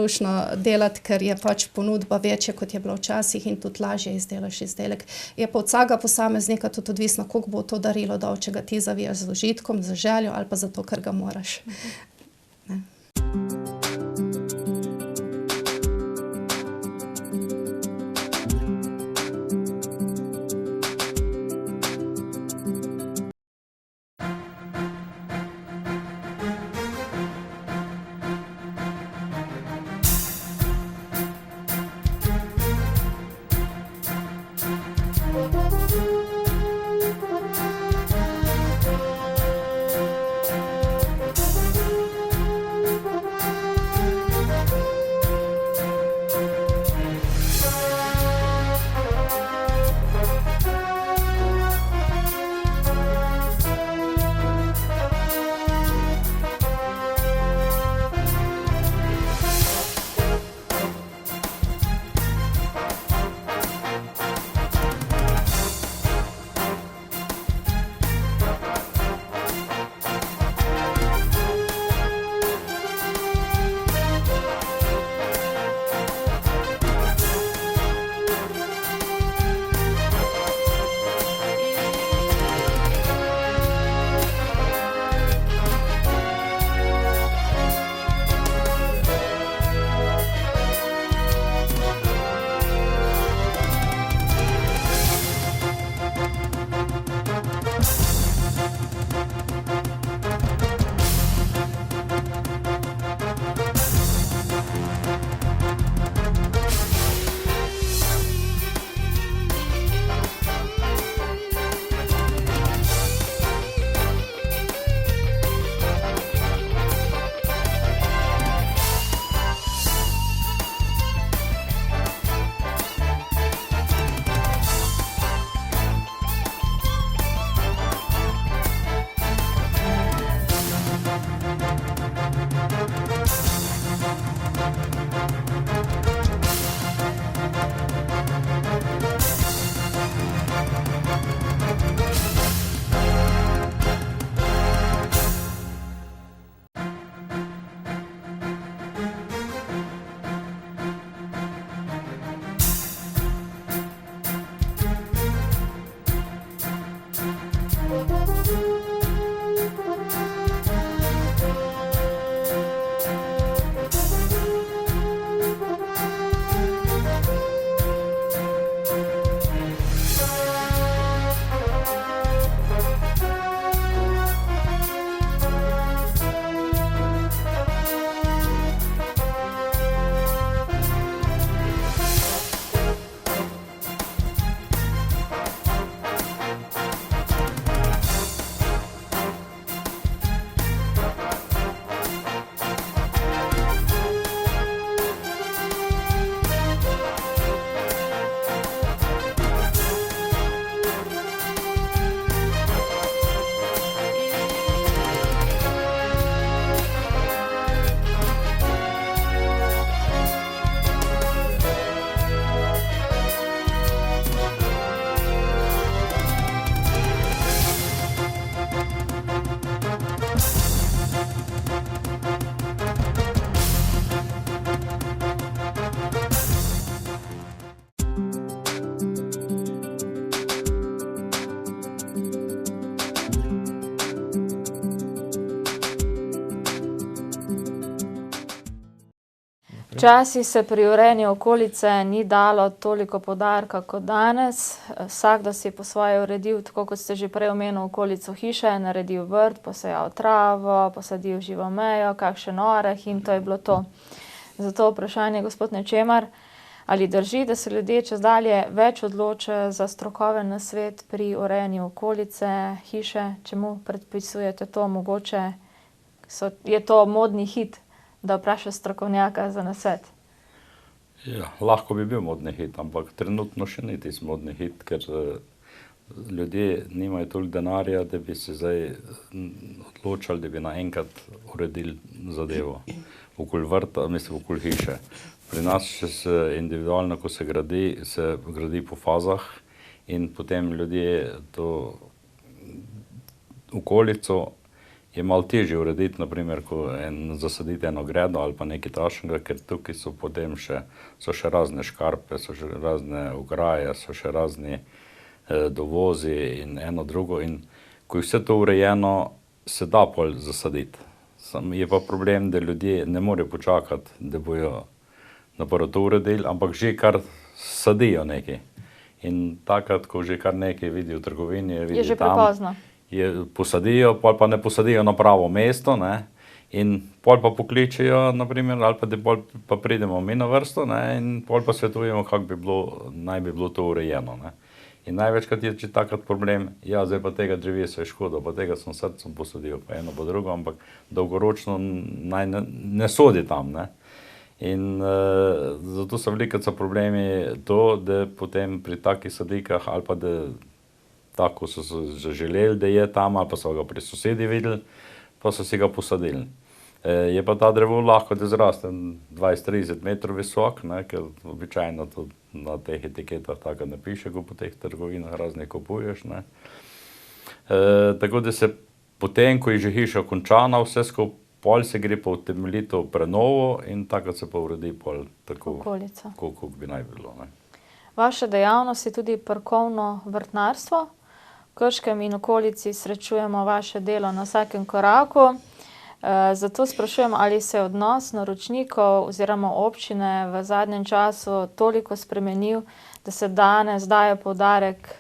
delati, ker je pač ponudba večja, kot je bilo včasih, in tudi lažje izdelaš izdelek. Je pa od vsakega posameznika tudi odvisno, koliko bo to darilo dal, če ga ti zavijaš z užitkom, z željo ali pa zato, ker ga moraš. Ne. Včasih se pri urejanju okolice ni dalo toliko poudarka kot danes. Vsakdo si po svoje uredil, tako kot ste že prej omenili, okolico hiše, naredil vrt, posejal travo, posadil živo mejo, kakšen oreh in to je bilo to. Zato vprašanje, gospod Nečemar, ali drži, da se ljudje čezdalje več odločajo za strokoven nasvet pri urejanju okolice, hiše? Čemu predpisujete to? Mogoče je to modni hit, da vpraša strokovnjaka za nasvet? Ja, lahko bi bil modni hit, ampak trenutno še ni tisti modni hit, ker ljudje nimajo toliko denarja, da bi se zdaj odločali, da bi naenkrat uredili zadevo. Okoli vrta, mislim, okoli hiše. Pri nas še se individualno, ko se gradi po fazah in potem ljudje to okolico je malo težje urediti, naprimer, ko zasaditi eno gredo ali pa nekaj takšnega, ker tukaj so potem so še razne škarpe, so še razne ograje, so še razni dovozi in eno drugo. In ko je vse to urejeno, se da pol zasaditi. Je pa problem, da ljudje ne morejo počakati, da bojo napravo to uredili, ampak že kar sadijo nekaj. In takrat, ko že kar nekaj vidijo v trgovini, je že prepozno. Posadijo, pol pa ne posadijo na pravo mesto, ne, in pol pa pokličejo, naprimer, ali pa da pol pa pridemo mi na vrsto, ne, in pol pa svetujemo, kako naj bi bilo to urejeno, ne. In največkrat je že takrat problem, ja, zdaj pa tega drevesa je škoda, pa tega sem srcem posadil, pa eno pa drugo, ampak dolgoročno naj ne sodi tam, ne. In zato so velikrat problemi to, da potem pri takih sadikah ali pa da tako so se želeli, da je tam, ali pa so ga pri sosedi videli, pa so si ga posadili. Je pa ta drevo lahko, da zraste 20-30 metrov visok, ne, ker običajno tudi na teh etiketah tako ne piše, ko po teh trgovinah razne kupuješ, ne. Tako da se potem, ko je že hiša končana, vse skupaj, pol se gre pa v temeljito prenovo in takrat se pa uredi pol tako, kako bi naj bilo, ne. Vaša dejavnost je tudi parkovno vrtnarstvo. V Krškem in okolici srečujemo vaše delo na vsakem koraku. Zato sprašujem, ali se je odnos naročnikov oziroma občine v zadnjem času toliko spremenil, da se danes daje poudarek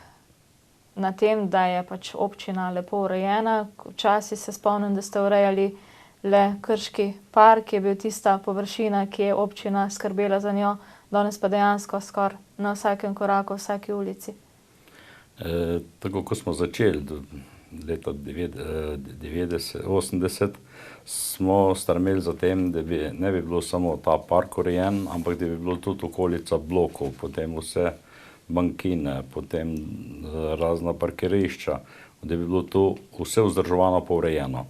na tem, da je pač občina lepo urejena. Včasih se spomnim, da ste urejali le Krški park, je bil tista površina, ki je občina skrbela za njo, danes pa dejansko skoraj na vsakem koraku, v vsaki ulici. Tako, ko smo začeli leta 80, smo stremeli za tem, da ne bi bilo samo ta park urejen, ampak da bi bilo tudi okolica blokov, potem vse bankine, potem razna parkirišča, da bi bilo to vse vzdrževano pa urejeno.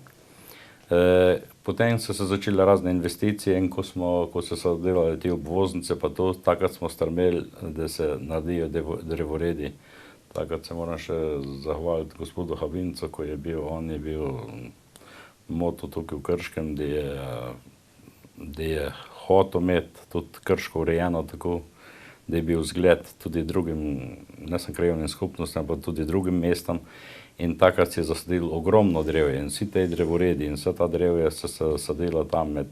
Potem so se začele razne investicije in ko so se delali te obvoznice, pa to, takrat smo stremeli, da se naredijo drevoredi. Takrat se moram še zahvaliti gospodu Habincu, ko je bil, on je bil moto tukaj v Krškem, da je hotel imeti tudi Krško urejeno tako, da je bil zgled tudi drugim, ne samo krajevnim skupnostim, ampak tudi drugim mestom. In takrat se je zasadilo ogromno drevje in vsi te drevoredi in vsa ta drevja so se sadila tam med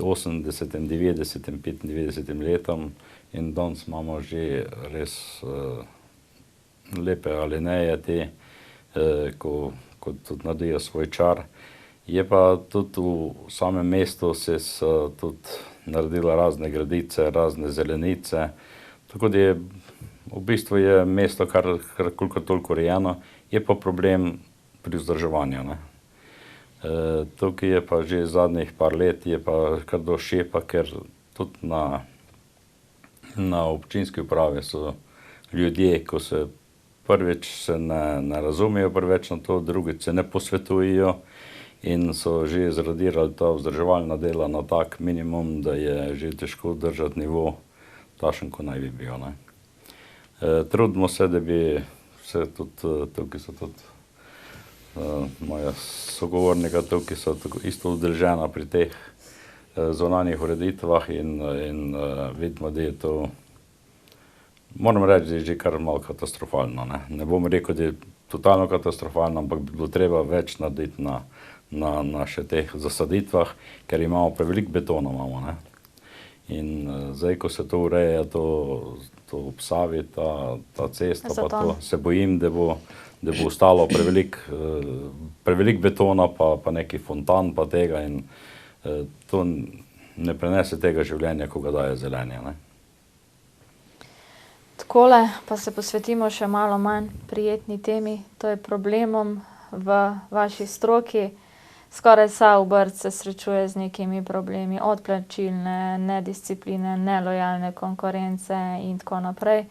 80, 90, 95 letom in danes imamo že res lepe alineje te, ko tudi naredijo svoj čar. Je pa tudi v samem mestu se so tudi naredila razne gradice, razne zelenice, tako da je v bistvu je mesto kar koliko toliko urejeno, je pa problem pri vzdrževanju, ne. Tukaj je pa že zadnjih par let je pa kar do šepa, ker tudi na občinski upravi so ljudje, ko se prvič se ne razumejo preveč na to, drugič se ne posvetujejo in so že zradirali ta vzdrževalna dela na tak minimum, da je že težko držati nivo takšen, ko naj bi bil, ne. Trudimo se, da bi se tudi, tukaj so tudi moja sogovornika, tukaj so isto udeležena pri teh zunanjih ureditvah in vidimo, da je to, moram reči, da je že kar malo katastrofalno, ne. Ne bom rekel, da je totalno katastrofalno, ampak bi bilo treba več narediti na še teh zasaditvah, ker imamo preveliko betona, imamo, ne. In zdaj, ko se to ureja, to ob Savi, ta cesta, pa to, se bojim, da bo ostalo prevelik betona, pa neki fontan, pa tega in to ne prenese tega življenja, ko ga daje zelenje, ne. Takole pa se posvetimo še malo manj prijetni temi, to je problemom v vaši stroki. Skoraj vsa obrt se srečuje z nekimi problemi, od plačilne, nediscipline, nelojalne konkurence in tako naprej.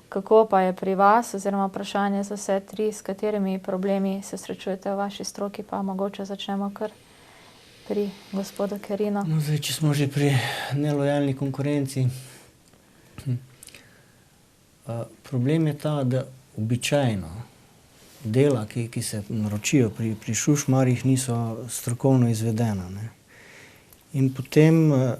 Kako pa je pri vas, oziroma vprašanje za vse tri, s katerimi problemi se srečujete v vaši stroki, pa mogoče začnemo kar pri gospodu Kerinu. No, zdaj, če smo že pri nelojalni konkurenci, problem je ta, da običajno dela, ki se naročijo pri šušmarjih, niso strokovno izvedena, ne. In potem v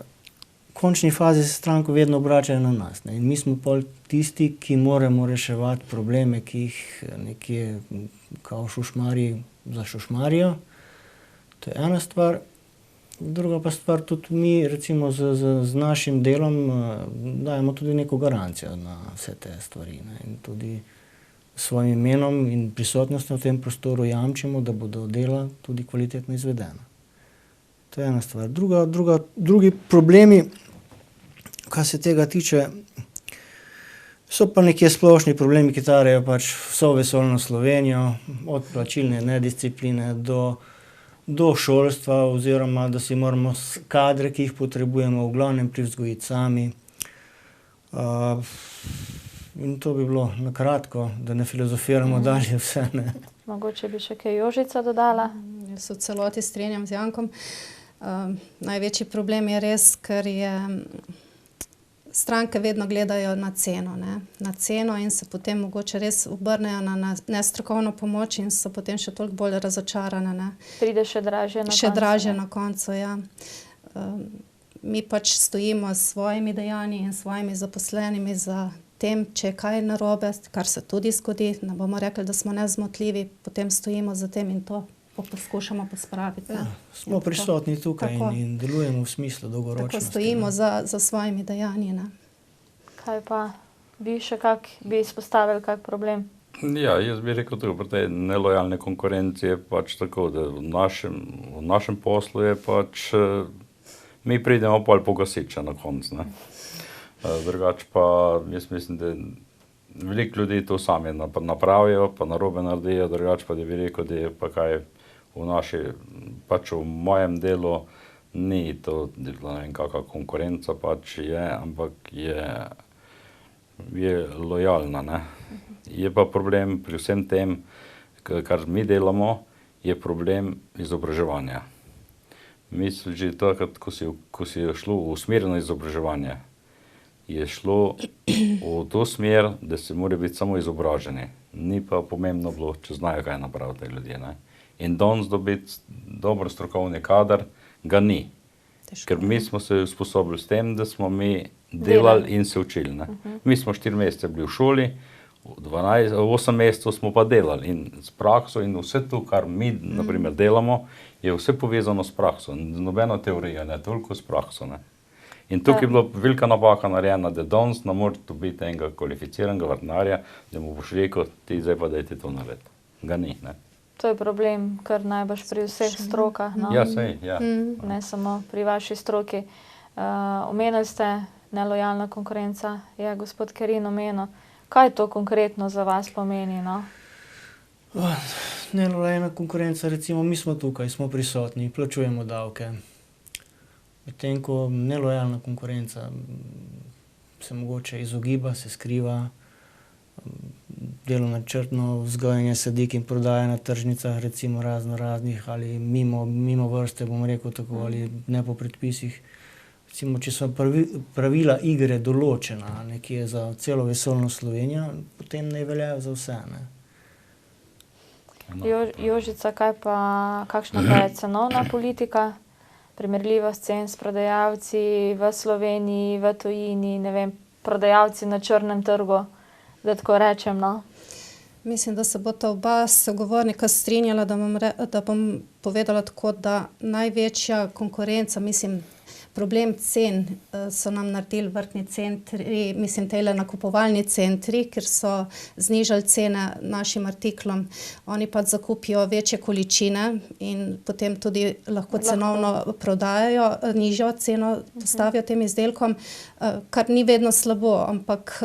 končni fazi se stranke vedno obračajo na nas, ne. In mi smo pol tisti, ki moramo reševati probleme, ki jih nekje kao šušmarji zašušmarijo. To je ena stvar. Druga pa stvar, tudi mi recimo z našim delom dajemo tudi neko garancijo na vse te stvari, ne. In tudi s svojim imenom in prisotnostjo v tem prostoru jamčimo, da bodo dela tudi kvalitetno izvedena. To je ena stvar. Drugi problemi, kar se tega tiče, so pa nekje splošni problemi, ki tarejo pač vso vesoljno Slovenijo, od plačilne nediscipline do šolstva, oziroma da si moramo kadre, ki jih potrebujemo, v glavnem privzgojiti sami. In to bi bilo na kratko, da ne filozofiramo dalje vse, ne. Mogoče bi še kaj Jožica dodala? Jaz se v celoti strinjam z Jankom. Največji problem je res, ker je stranke vedno gledajo na ceno, ne. Na ceno in se potem mogoče res obrnejo na nestrokovno pomoč in so potem še toliko bolj razočarane, ne. Pride še dražje na koncu. Še dražje na koncu, ja. Mi pač stojimo s svojimi dejanji in svojimi zaposlenimi za tem, če je kaj narobe, kar se tudi zgodi, ne bomo rekli, da smo nezmotljivi, potem stojimo za tem in to poskušamo pospraviti. Ja, smo prisotni tukaj in delujemo v smislu dolgoročnosti. Tako stojimo za svojimi dejanji, ne. Kaj pa vi še bi izpostavili kak problem? Ja, jaz bi rekel tako, pri tej nelojalni konkurenci je pač tako, da v našem poslu je pač, mi pridemo pol pogasiti še na koncu, ne. Drugače pa jaz mislim, da veliko ljudi to sami napravijo, pa narobe naredijo, drugače pa da bi rekel, da je pa kaj pač v mojem delu ni to, ne vem, kakva konkurenca pač je, ampak je lojalna, ne. Je pa problem pri vsem tem, kar mi delamo, je problem izobraževanja. Mislim, že takrat, ko si je šlo v usmerjeno izobraževanje, je šlo v to smer, da se mora biti samo izobraženi. Ni pa pomembno bilo, če znajo kaj napraviti te ljudje, ne. In danes dobiti dober strokovni kader ga ni. Ker mi smo se usposobili s tem, da smo mi delali in se učili, ne. Mi smo 4 mesece bili v šoli, 8 mesecev smo pa delali in s prakso in vse to, kar mi na primer delamo, je vse povezano s prakso. Nobena teorija, ne, toliko s prakso, ne. In tukaj je bila velika napaka narejena, da danes ne moreš dobiti enega kvalificiranega vrtnarja, da mu boš rekel, ti zdaj pa daj ti to narediti. Ga ni, ne. To je problem, kar najbrž pri vseh strokah, no. Ja, sej, ja. Ne samo pri vaši stroki. Omenili ste nelojalna konkurenca, je gospod Kerin omenil. Kaj to konkretno za vas pomeni, no? Nelojalna konkurenca, recimo, mi smo tukaj, smo prisotni, plačujemo davke. Medtem ko nelojalna konkurenca se mogoče izogiba, se skriva, delo načrtno vzgajanje sadik in prodaja na tržnicah, recimo raznih ali mimo vrste, bom rekel tako, ali ne po predpisih. Recimo, če so pravila igre določena nekje za celo vesoljno Slovenijo, potem ne veljajo za vse, ne. Jožica, kakšna pa je cenovna politika? Primerljivost cen s prodajalci v Sloveniji, v tujini, ne vem, prodajalci na črnem trgu, da tako rečem, no? Mislim, da se bosta oba sogovornika strinjala, da bom povedala tako, da največja konkurenca, mislim, problem cen so nam naredili vrtni centri, mislim, tele nakupovalni centri, ker so znižali cene našim artiklom. Oni pač zakupijo večje količine in potem tudi lahko cenovno prodajajo, nižjo ceno postavijo tem izdelkom, kar ni vedno slabo, ampak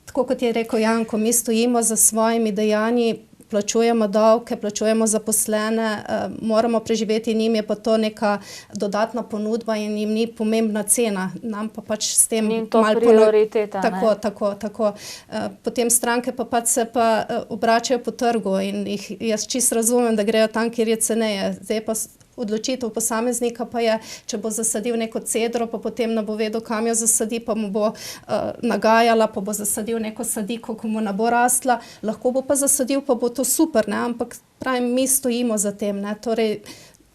tako kot je rekel Janko, mi stojimo za svojimi dejanji, plačujemo davke, plačujemo zaposlene, moramo preživeti, njim je pa to neka dodatna ponudba in jim ni pomembna cena. Nam pa pač s tem Njim to prioriteta, ne? Tako. Potem stranke pa pač se pa obračajo po trgu in jaz čisto razumem, da grejo tam, kjer je ceneje. Zdaj pa odločitev posameznika pa je, če bo zasadil neko cedro, pa potem ne bo vedel, kam jo zasadi, pa mu bo nagajala, pa bo zasadil neko sadiko, ko mu ne bo rastla. Lahko bo pa zasadil, pa bo to super, ne? Ampak pravim, mi stojimo za tem, ne? Torej,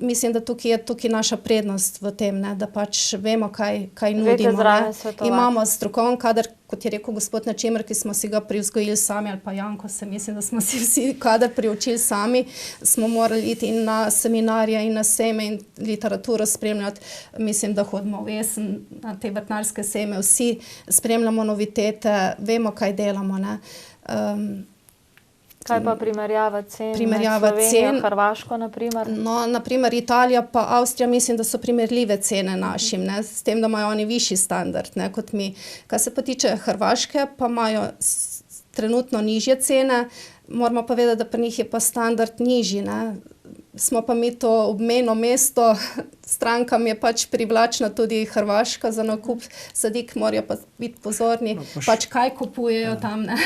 mislim, da tukaj je naša prednost v tem, ne? Da pač vemo, kaj nudimo. zraven svetovati. Imamo strokoven kader, kot je rekel gospod Načemer, ki smo si ga privzgojili sami, ali pa Janko, mislim, da smo si vsi kader priučili sami, smo morali iti in na seminarje in na sejme in literaturo spremljati. Mislim, da hodimo v jesen na te vrtnarske sejme, vsi spremljamo novitete, vemo, kaj delamo, ne. Kaj pa primerjava cen Primerjava med Slovenijo, cen. Hrvaško, na primer? No, na primer Italija pa Avstrija, mislim, da so primerljive cene našim, ne, s tem, da imajo oni višji standard, ne, kot mi. Kar se pa tiče Hrvaške, pa imajo trenutno nižje cene, moramo pa vedeti, da pri njih je pa standard nižji, ne. Smo pa mi to obmejno mesto, strankam je pač privlačna tudi Hrvaška za nakup sadik, morajo pa biti pozorni, pač kaj kupujejo tam, ne.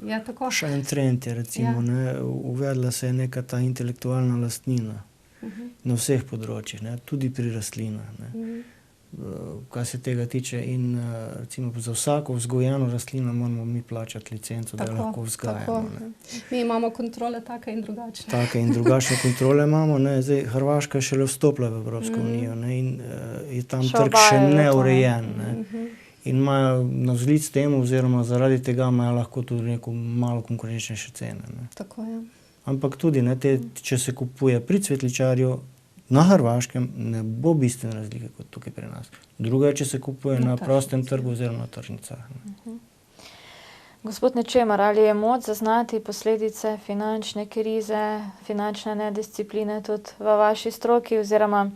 Je tako? Še en trend je, recimo, ne, uvedla se je neka ta intelektualna lastnina na vseh področjih, ne, tudi pri rastlinah, ne. Kar se tega tiče in recimo za vsako vzgojeno rastlino moramo mi plačati licenco, da jo lahko vzgajamo, ne. Mi imamo kontrole take in drugačne. Take in drugačne kontrole imamo, ne. Zdaj, Hrvaška je šele vstopila v Evropsko unijo, ne, in je tam Še trg še uvajajo to, ne. neurejen, ne. In imajo navzlic temu, oziroma zaradi tega imajo lahko tudi neko malo konkurenčnejše cene, ne. Tako je. Ampak tudi, ne, če se kupuje pri cvetličarju na Hrvaškem, ne bo bistvene razlike kot tukaj pri nas. Druga je, če se kupuje na prostem trgu oziroma na tržnicah, ne. Gospod Načemer, ali je moč zaznati posledice finančne krize, finančne nediscipline tudi v vaši stroki, oziroma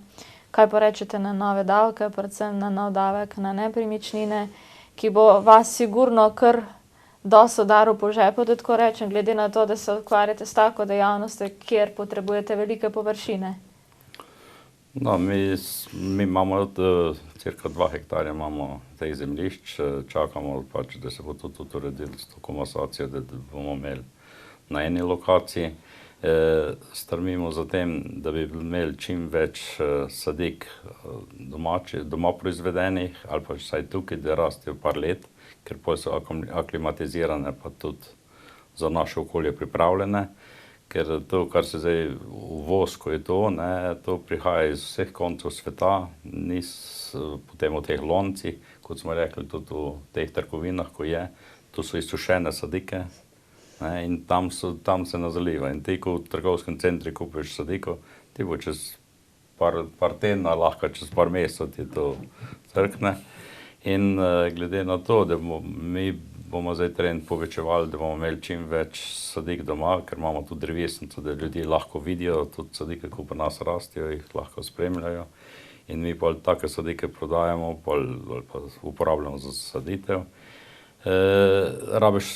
kaj porečete na nove davke, predvsem na nov davek na nepremičnine, ki bo vas sigurno kar dosti udaril po žepu, da tako rečem, glede na to, da se ukvarjate s tako dejavnostjo, kjer potrebujete velike površine? No, mi imamo cirka 2 hektarja imamo teh zemljišč, čakamo pač, da se bo tudi uredilo s to komasacijo, da bomo imeli na eni lokaciji. Strmimo za tem, da bi imeli čim več sadik doma proizvedenih, ali pa vsaj tukaj, da rastejo par let, ker potem so aklimatizirane pa tudi za naše okolje pripravljene. Ker to, kar se zdaj uvoz, ko je to, ne, to prihaja iz vseh koncev sveta, potem v teh loncih, kot smo rekli, tudi v teh trgovinah, ko je, to so izsušene sadike, ne, in tam se ne zaliva. In ti, ko v trgovskem centru kupiš sadiko, ti bo čez par tedna, lahko čez par mesecev ti to crkne. In glede na to, da mi bomo zdaj trend povečevali, da bomo imeli čim več sadik doma, ker imamo tudi drevesnico, da ljudje lahko vidijo tudi sadike, ko pri nas rastijo, jih lahko spremljajo. In mi pa take sadike prodajamo, ali pa uporabljamo za saditev. Rabiš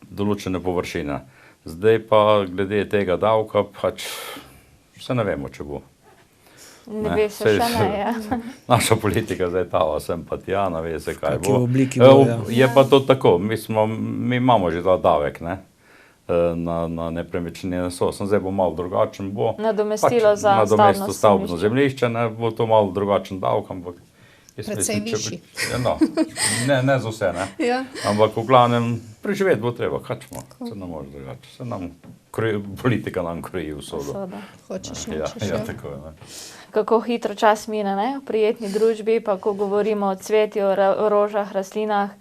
določene površine. Zdaj pa glede tega davka, pač vse ne vemo, če bo. Ne ve se še ne, ja. Naša politika zdaj tava sem pa tja, ne ve se, kaj bo. V obliki bo, ja. Je pa to tako, mi imamo že ta davek, ne, na nepremičnine so. Zdaj bo malo drugačen, bo. Nadomestilo za stavbno zemljišče, ne, bo to malo drugačen davek, ampak precej višji. No, ne za vse, ne. Ja. Ampak v glavnem preživeti bo treba, kaj ćemo, se ne može drugače. Se nam politika nam kroji usodo. Hočeš, Ja, nočeš, ja, ja. tako je, ne. Kako hitro čas mine, ne? V prijetni družbi, pa ko govorimo o cvetju, o rožah, rastlinah.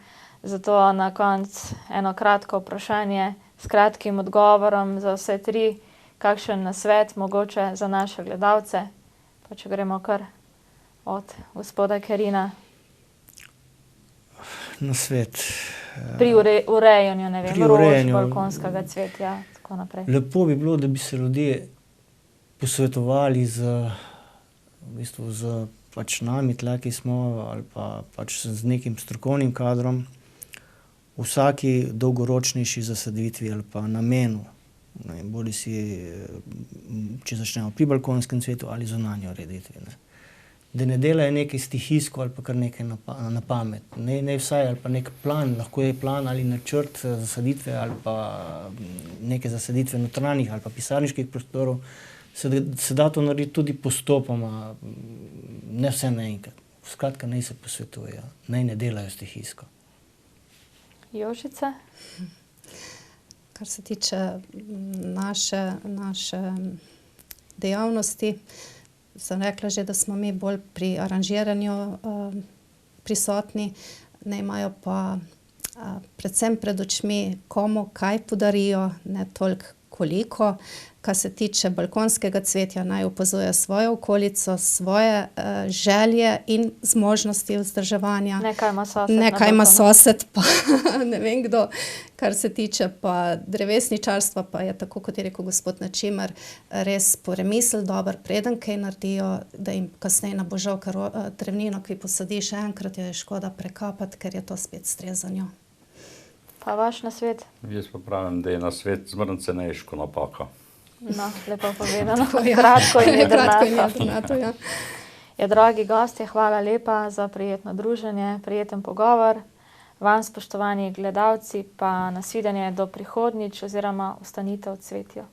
Zato na koncu eno kratko vprašanje s kratkim odgovorom za vse tri. Kakšen nasvet mogoče za naše gledalce? Pa če gremo kar od gospoda Kerina? Na svet. Pri urejanju, ne vem, Pri rož, urejanju. balkonskega cvetja, tako naprej. Lepo bi bilo, da bi se ljudje posvetovali v bistvu z pač nami, tle, ki smo, ali pa pač z nekim strokovnim kadrom, v vsaki dolgoročnejši zasaditvi ali pa namenu. Ne, bodi si, če začnemo pri balkonskem cvetu ali zunanji ureditvi. Ne. Da ne delajo nekaj stihijsko ali pa kar nekaj na pamet. Ne vsaj ali pa nek plan, lahko je plan ali načrt zasaditve ali pa neke zasaditve notranjih ali pa pisarniških prostorov, se da to narediti tudi postopoma, ne vse naenkrat. Skratka, naj se posvetujejo, naj ne delajo stihijsko. Jožica? Kar se tiče naše dejavnosti, sem rekla že, da smo mi bolj pri aranžiranju prisotni, ne imajo pa predvsem pred očmi, komu kaj podarijo, ne toliko koliko. Kar se tiče balkonskega cvetja, naj opazuje svojo okolico, svoje želje in zmožnosti vzdrževanja. Ne, kaj ima sosed. Ne, kaj ima sosed, pa ne vem kdo. Kar se tiče pa drevesničarstva, pa je tako, kot je rekel gospod Načimer, res poremisel dober, preden kaj naredijo, da jim kasneje ne bo žal, ker drevnino, ki posadiš enkrat, jo je škoda prekapati, ker je to spet strezanjo. Pa vaš nasvet? Jaz pa pravim, da je nasvet zmrn cenejši kot napaka. No, lepo povedano. Ja. Kratko in Kratko in jedrnato. jedrnato, ja. Ja, dragi gostje, hvala lepa za prijetno druženje, prijeten pogovor. Vam, spoštovani gledalci, pa nasvidenje do prihodnjič oziroma ostanite v cvetju.